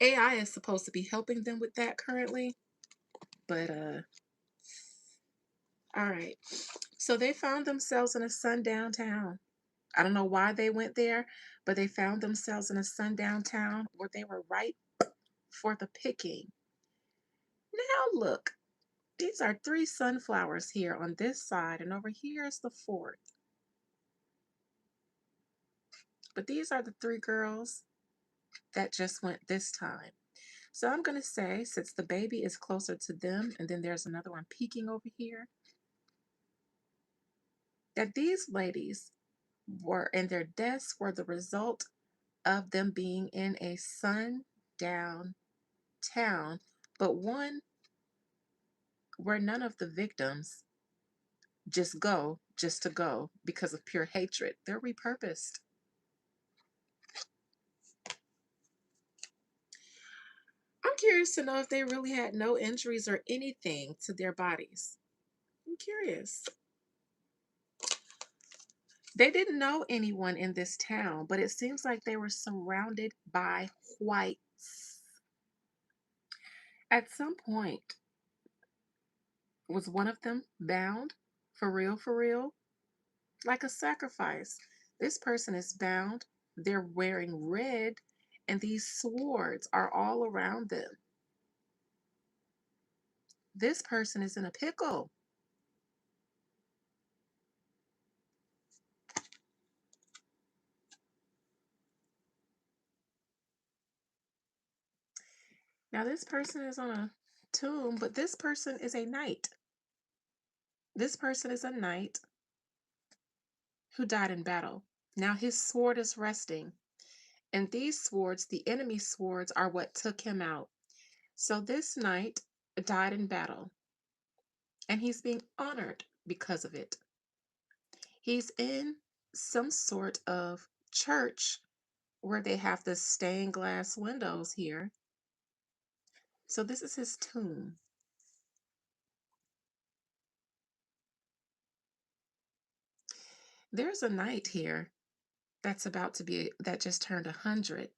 AI is supposed to be helping them with that currently, but all right. So they found themselves in a sundown town. I don't know why they went there, but they found themselves in a sundown town where they were ripe for the picking. Now look, these are three sunflowers here on this side, and over here is the fourth. But these are the three girls that just went this time. So I'm going to say, since the baby is closer to them, and then there's another one peeking over here, that these ladies were, and their deaths were the result of them being in a sundown town, but one where none of the victims just go just to go because of pure hatred. They're repurposed. I'm curious to know if they really had no injuries or anything to their bodies. I'm curious. They didn't know anyone in this town, but it seems like they were surrounded by whites. At some point, Was one of them bound? For real? Like a sacrifice. This person is bound. They're wearing red, and these swords are all around them. This person is in a pickle. Now, this person is on a tomb, but this person is a knight. This person is a knight who died in battle. Now, his sword is resting. And these swords, the enemy swords, are what took him out. So, this knight died in battle, and he's being honored because of it. He's in some sort of church where they have the stained glass windows here. So, this is his tomb. There's a knight here that just turned 100.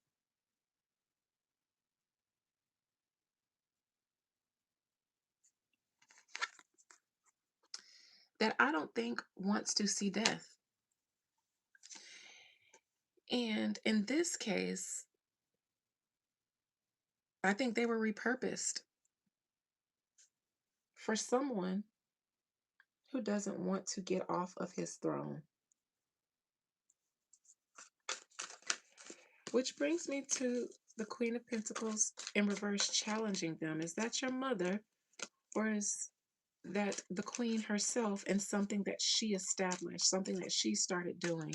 That I don't think wants to see death. And in this case, I think they were repurposed for someone who doesn't want to get off of his throne. Which brings me to the Queen of Pentacles in reverse challenging them. Is that your mother, or is that the Queen herself and something that she established, something that she started doing?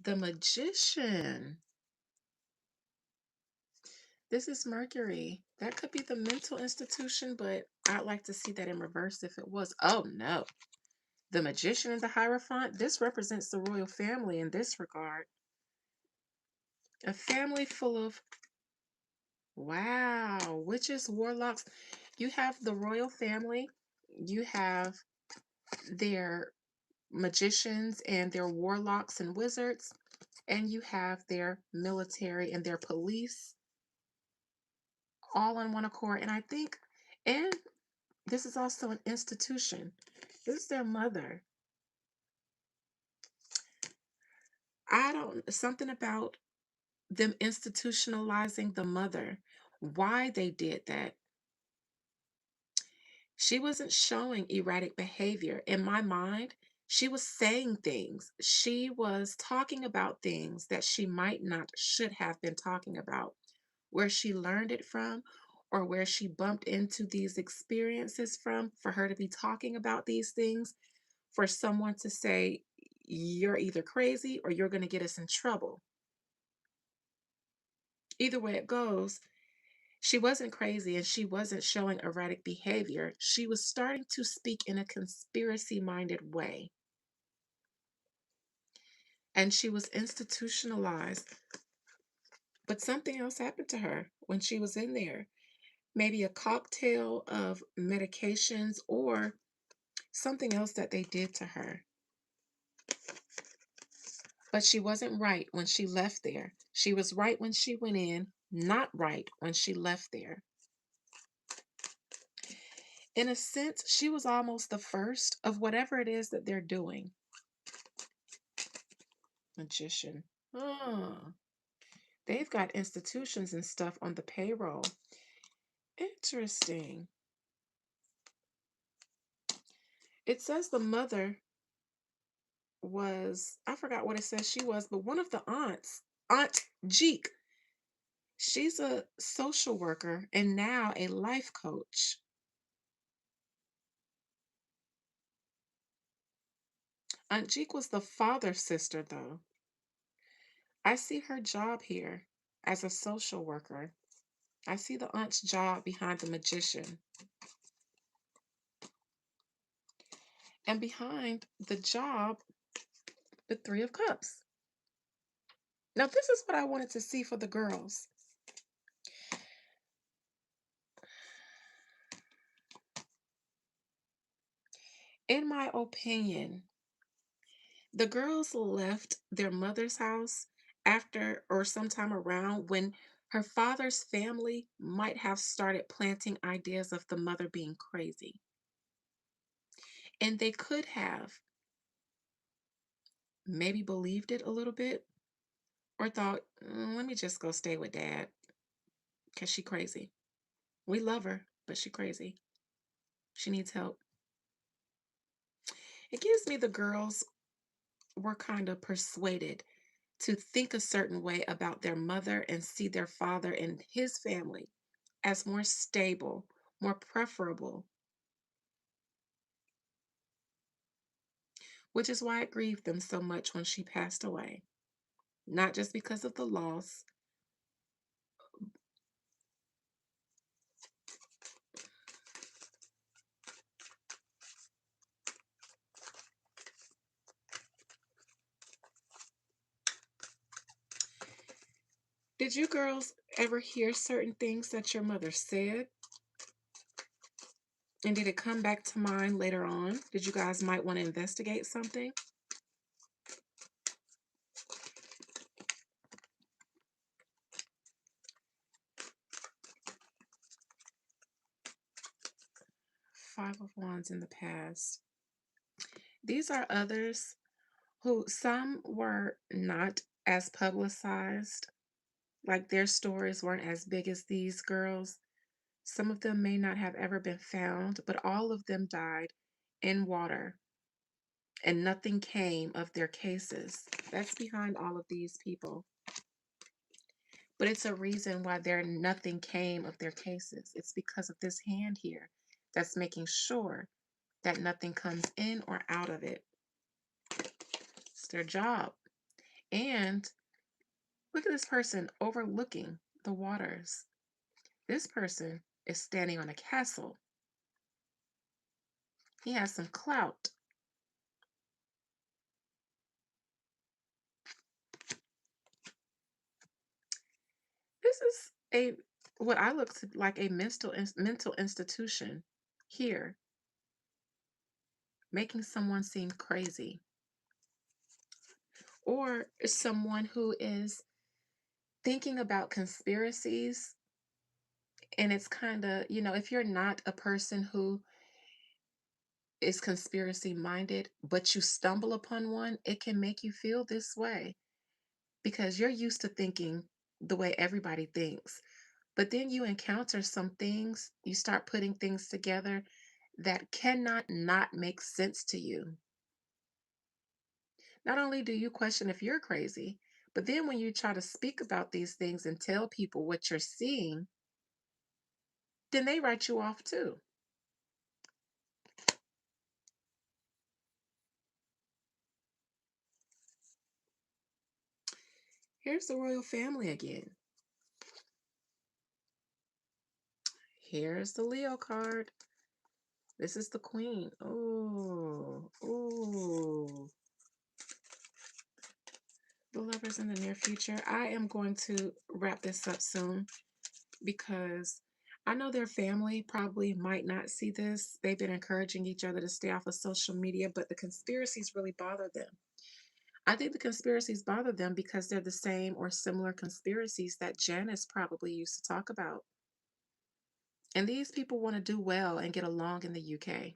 The Magician. This is Mercury. That could be the mental institution, but I'd like to see that in reverse if it was. Oh no. The Magician and the Hierophant. This represents the royal family in this regard. A family full of, wow, witches, warlocks. You have the royal family, you have their magicians and their warlocks and wizards, and you have their military and their police all on one accord. And I think, and this is also an institution. This is their mother. I don't, something about them institutionalizing the mother, why they did that. She wasn't showing erratic behavior. In my mind, she was saying things. She was talking about things that she might not should have been talking about. Where she learned it from, or where she bumped into these experiences from, for her to be talking about these things, for someone to say, you're either crazy or you're going to get us in trouble. Either way it goes, she wasn't crazy and she wasn't showing erratic behavior. She was starting to speak in a conspiracy minded way. And she was institutionalized. But something else happened to her when she was in there. Maybe a cocktail of medications or something else that they did to her. But she wasn't right when she left there. She was right when she went in, not right when she left there. In a sense, she was almost the first of whatever it is that they're doing. Magician. Oh, they've got institutions and stuff on the payroll. Interesting. It says the mother was, I forgot what it says she was, but one of the aunts, Aunt Jeek, she's a social worker and now a life coach. Aunt Jeek was the father's sister, though. I see her job here as a social worker. I see the aunt's job behind the magician. And behind the job, the Three of Cups. Now, this is what I wanted to see for the girls. In my opinion, the girls left their mother's house after or sometime around when Her father's family might have started planting ideas of the mother being crazy. And they could have maybe believed it a little bit or thought, let me just go stay with dad because she crazy. We love her, but she crazy. She needs help. It gives me the girls were kind of persuaded to think a certain way about their mother and see their father and his family as more stable, more preferable, which is why it grieved them so much when she passed away. Not just because of the loss. Did you girls ever hear certain things that your mother said? And did it come back to mind later on? Did you guys might want to investigate something? 5 of Wands in the past. These are others who some were not as publicized, like their stories weren't as big as these girls. Some of them may not have ever been found, but all of them died in water and nothing came of their cases. That's behind all of these people. But it's a reason why there nothing came of their cases. It's because of this hand here that's making sure that nothing comes in or out of it. It's their job. And look at this person overlooking the waters. This person is standing on a castle. He has some clout. This is a what I look to like a mental institution here, making someone seem crazy, or someone who is thinking about conspiracies. And it's kind of, if you're not a person who is conspiracy minded, but you stumble upon one, it can make you feel this way because you're used to thinking the way everybody thinks. But then you encounter some things, you start putting things together that cannot not make sense to you. Not only do you question if you're crazy, but then when you try to speak about these things and tell people what you're seeing, then they write you off too. Here's the royal family again. Here's the Leo card. This is the queen. Oh, oh. The lovers in the near future. I am going to wrap this up soon because I know their family probably might not see this. They've been encouraging each other to stay off of social media, but the conspiracies really bother them. I think the conspiracies bother them because they're the same or similar conspiracies that Janice probably used to talk about. And these people want to do well and get along in the UK.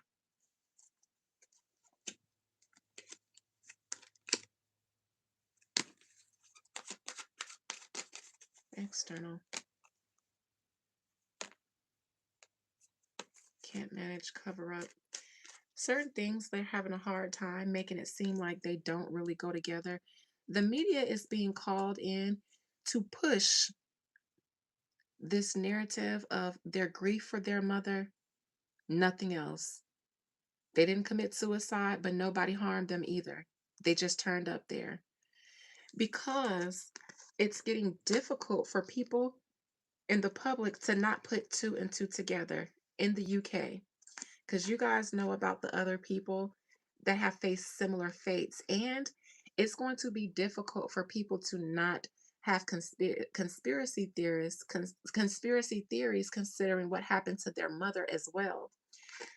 External. Can't manage, cover up. Certain things they're having a hard time making it seem like they don't really go together. The media is being called in to push this narrative of their grief for their mother, nothing else. They didn't commit suicide, but nobody harmed them either. They just turned up there because it's getting difficult for people in the public to not put two and two together in the UK. Because you guys know about the other people that have faced similar fates. And it's going to be difficult for people to not have conspiracy theories considering what happened to their mother as well.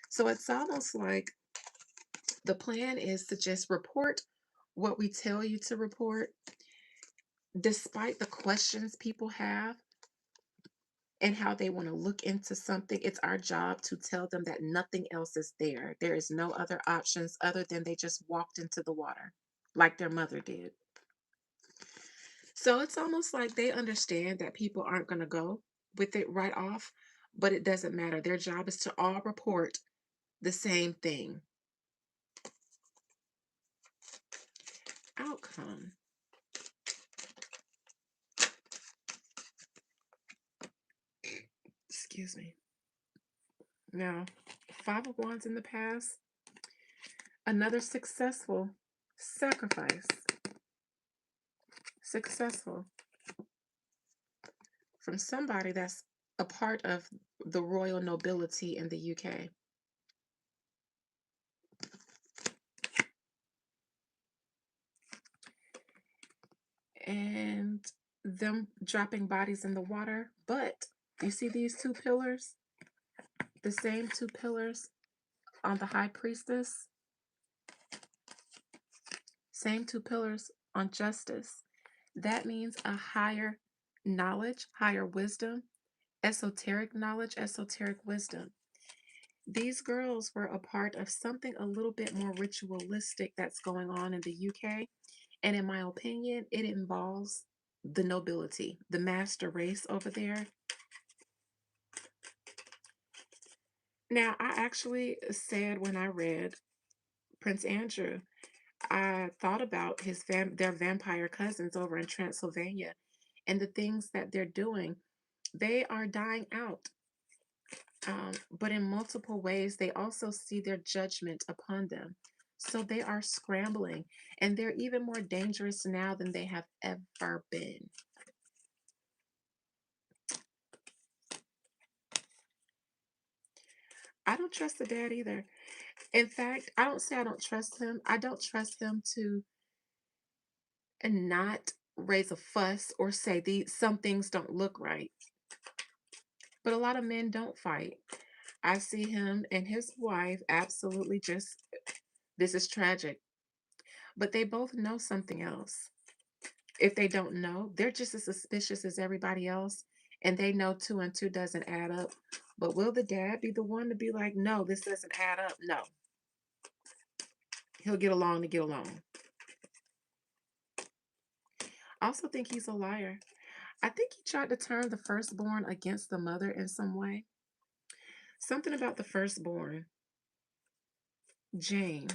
So it's almost like the plan is to just report what we tell you to report, despite the questions people have. and how they want to look into something. It's our job to tell them that nothing else is there. There is no other options other than they just walked into the water like their mother did. So it's almost like they understand that people aren't going to go with it right off, but it doesn't matter. Their job is to all report the same thing. Outcome. Excuse me. Now, Five of Wands in the past, another successful sacrifice. Successful from somebody that's a part of the royal nobility in the UK. And them dropping bodies in the water. But you see these two pillars? The same two pillars on the high priestess, same two pillars on justice. That means a higher knowledge, higher wisdom, esoteric knowledge, esoteric wisdom. These girls were a part of something a little bit more ritualistic that's going on in the UK. And in my opinion, it involves the nobility, the master race over there. Now, I actually said when I read Prince Andrew, I thought about their vampire cousins over in Transylvania and the things that they're doing. They are dying out, but in multiple ways, they also see their judgment upon them. So they are scrambling, and they're even more dangerous now than they have ever been. I don't trust the dad either. In fact, I don't say I don't trust him. I don't trust him to not raise a fuss or say some things don't look right. But a lot of men don't fight. I see him and his wife absolutely just, this is tragic. But they both know something else. If they don't know, they're just as suspicious as everybody else. And they know two and two doesn't add up. But will the dad be the one to be like, no, this doesn't add up? No. He'll get along to get along. I also think he's a liar. I think he tried to turn the firstborn against the mother in some way. Something about the firstborn, Jane.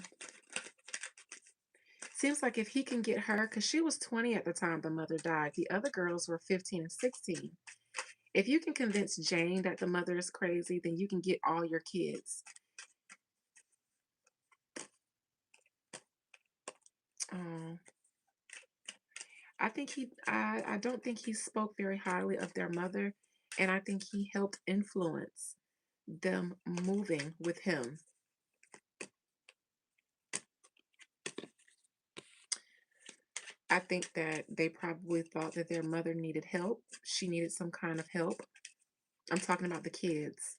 Seems like if he can get her, because she was 20 at the time the mother died, the other girls were 15 and 16. If you can convince Jane that the mother is crazy, then you can get all your kids. Um, I don't think he spoke very highly of their mother, and I think he helped influence them moving with him. I think that they probably thought that their mother needed help. She needed some kind of help. I'm talking about the kids.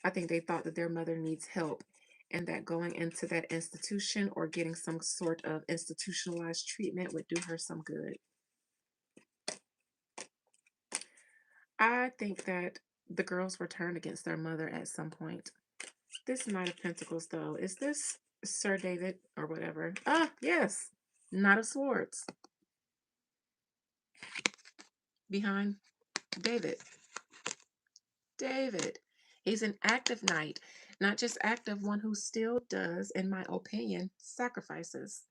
I think they thought that their mother needs help and that going into that institution or getting some sort of institutionalized treatment would do her some good. I think that the girls were turned against their mother at some point. This Knight of Pentacles, though, is this Sir David or whatever? Ah, yes. Knight of Swords. Behind David. David. He's an active knight, not just active, one who still does, in my opinion, sacrifices.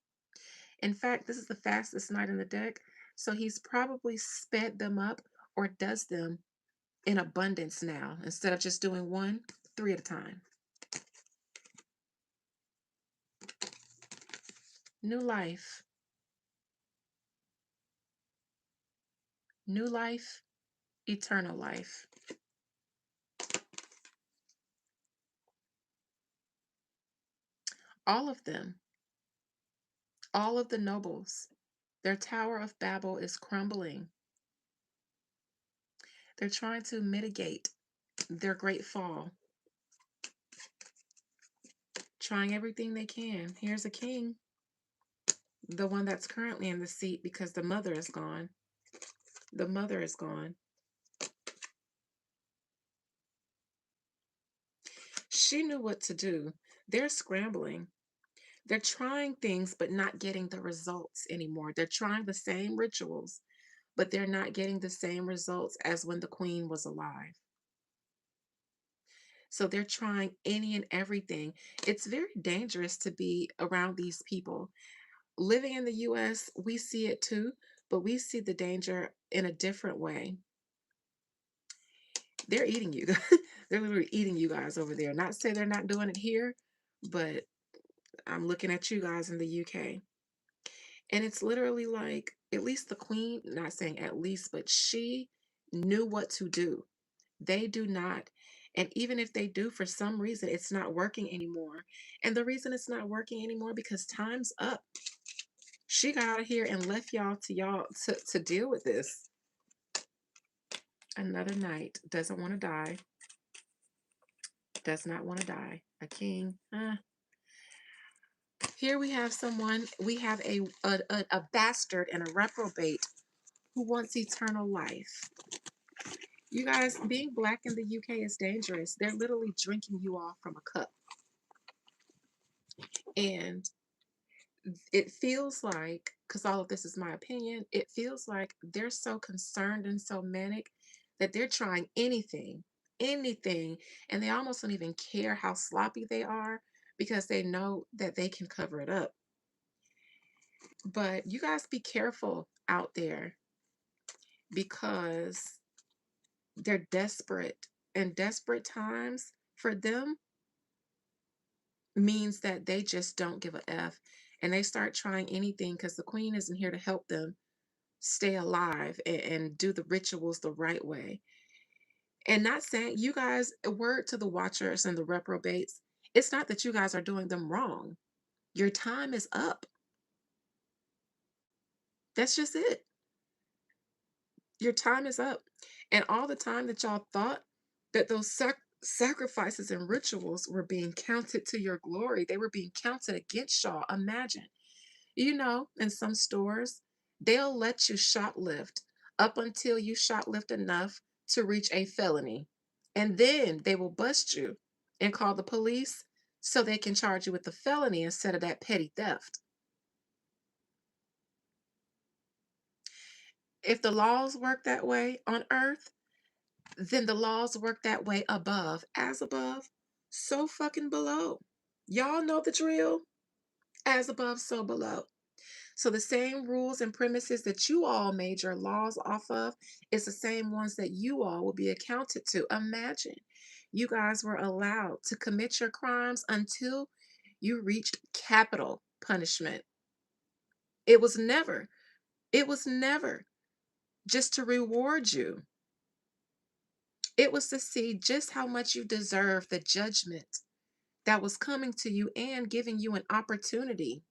In fact, this is the fastest knight in the deck, so he's probably sped them up or does them in abundance now instead of just doing one, three at a time. New life. New life, eternal life. All of them, all of the nobles, their Tower of Babel is crumbling. They're trying to mitigate their great fall, trying everything they can. Here's a king, the one that's currently in the seat because the mother is gone. The mother is gone. She knew what to do. They're scrambling. They're trying things, but not getting the results anymore. They're trying the same rituals, but they're not getting the same results as when the queen was alive. So they're trying any and everything. It's very dangerous to be around these people. Living in the US, we see it too, but we see the danger in a different way. They're eating you. They're literally eating you guys over there. Not to say they're not doing it here, but I'm looking at you guys in the UK. And it's literally like, at least the queen, not saying at least, but she knew what to do. They do not. And even if they do, for some reason, it's not working anymore. And the reason it's not working anymore because time's up. She got out of here and left y'all to deal with this. Another knight doesn't want to die. Does not want to die. A king. Here we have someone. We have a bastard and a reprobate who wants eternal life. You guys, being black in the UK is dangerous. They're literally drinking you off from a cup. And it feels like, because all of this is my opinion, it feels like they're so concerned and so manic that they're trying anything, and they almost don't even care how sloppy they are because they know that they can cover it up. But you guys be careful out there because they're desperate, and desperate times for them means that they just don't give a F and they start trying anything because the queen isn't here to help them stay alive and do the rituals the right way. And not saying you guys, a word to the watchers and the reprobates, it's not that you guys are doing them wrong. Your time is up. That's just it. Your time is up. And all the time that y'all thought that those sacrifices and rituals were being counted to your glory, they were being counted against y'all. Imagine. You know, in some stores, they'll let you shoplift up until you shoplift enough to reach a felony. And then they will bust you and call the police so they can charge you with the felony instead of that petty theft. If the laws work that way on earth, then the laws work that way above. As above, so fucking below. Y'all know the drill. As above, so below. So the same rules and premises that you all made your laws off of is the same ones that you all will be accounted to. Imagine you guys were allowed to commit your crimes until you reached capital punishment. It was never, it was never just to reward you. It was to see just how much you deserve the judgment that was coming to you and giving you an opportunity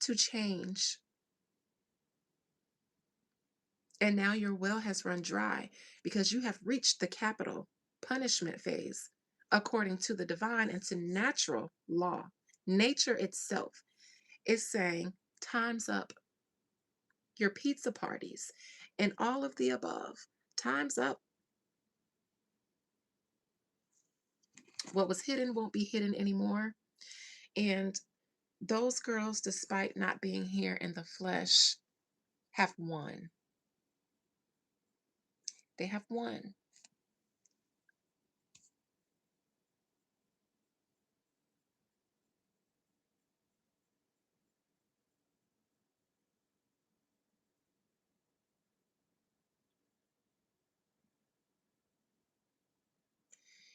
to change. And now your well has run dry because you have reached the capital punishment phase according to the divine and to natural law. Nature itself is saying, time's up. Your pizza parties and all of the above, time's up. What was hidden won't be hidden anymore. And those girls, despite not being here in the flesh, have won. They have won.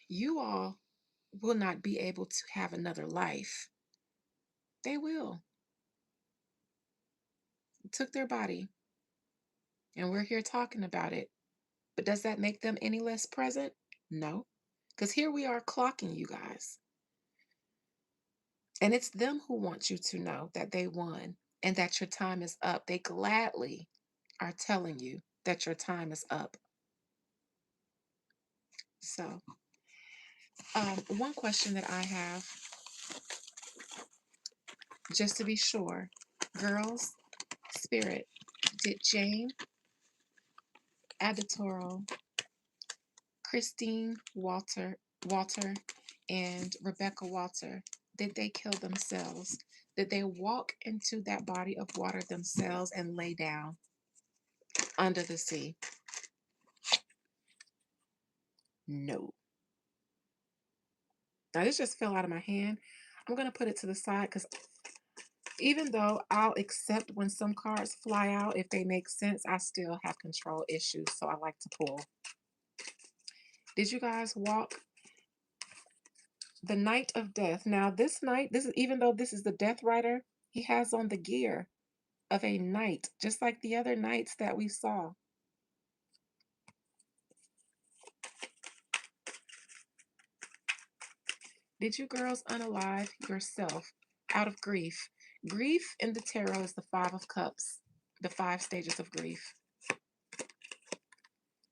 You all will not be able to have another life. They will. Took their body, and we're here talking about it. But does that make them any less present? No. Because here we are clocking you guys. And it's them who want you to know that they won and that your time is up. They gladly are telling you that your time is up. So, one question that I have, just to be sure, girls, spirit, did Jane, Additoro, Christine Walter and Rebecca Walter, did they kill themselves? Did they walk into that body of water themselves and lay down under the sea? No. Now this just fell out of my hand. I'm gonna put it to the side because even though I'll accept when some cards fly out if they make sense, I still have control issues, so I like to pull. Did you guys walk the Knight of Death? Now this knight, this is even though this is the Death Rider, he has on the gear of a knight, just like the other knights that we saw. Did you girls unalive yourself out of grief? Grief in the tarot is the Five of Cups, the five stages of grief.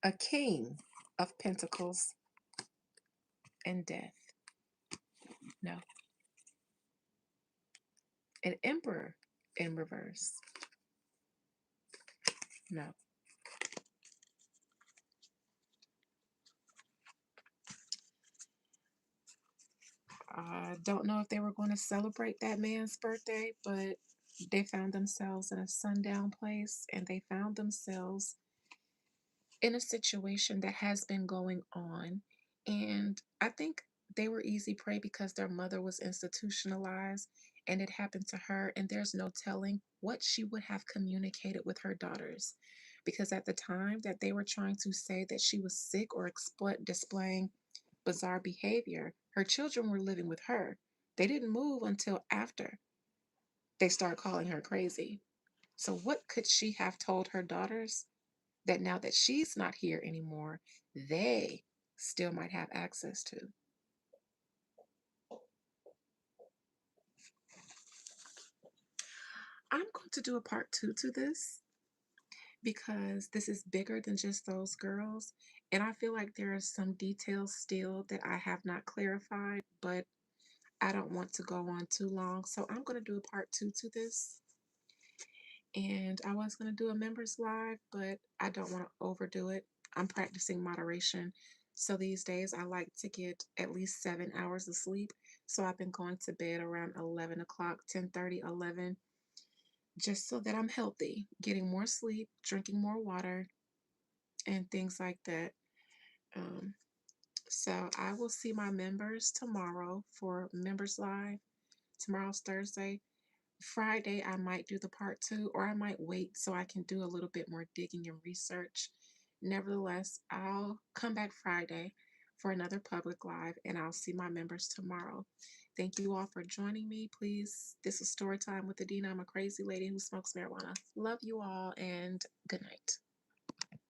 A King of Pentacles and death. No. An Emperor in reverse. No. I don't know if they were going to celebrate that man's birthday, but they found themselves in a sundown place and they found themselves in a situation that has been going on. And I think they were easy prey because their mother was institutionalized and it happened to her. And there's no telling what she would have communicated with her daughters. Because at the time that they were trying to say that she was sick or displaying bizarre behavior, her children were living with her. They didn't move until after they started calling her crazy. So, what could she have told her daughters that now that she's not here anymore, they still might have access to? I'm going to do a part two to this because this is bigger than just those girls. And I feel like there are some details still that I have not clarified, but I don't want to go on too long. So I'm going to do a part two to this. And I was going to do a members live, but I don't want to overdo it. I'm practicing moderation. So these days I like to get at least 7 hours of sleep. So I've been going to bed around 11 o'clock, 10:30, 11, just so that I'm healthy, getting more sleep, drinking more water, and things like that. Um, so I will see my members tomorrow for members live. Tomorrow's Thursday. Friday, I might do the part two, or I might wait so I can do a little bit more digging and research. Nevertheless, I'll come back Friday for another public live and I'll see my members tomorrow. Thank you all for joining me. Please, this is story time with Adina. I'm a crazy lady who smokes marijuana. Love you all and good night.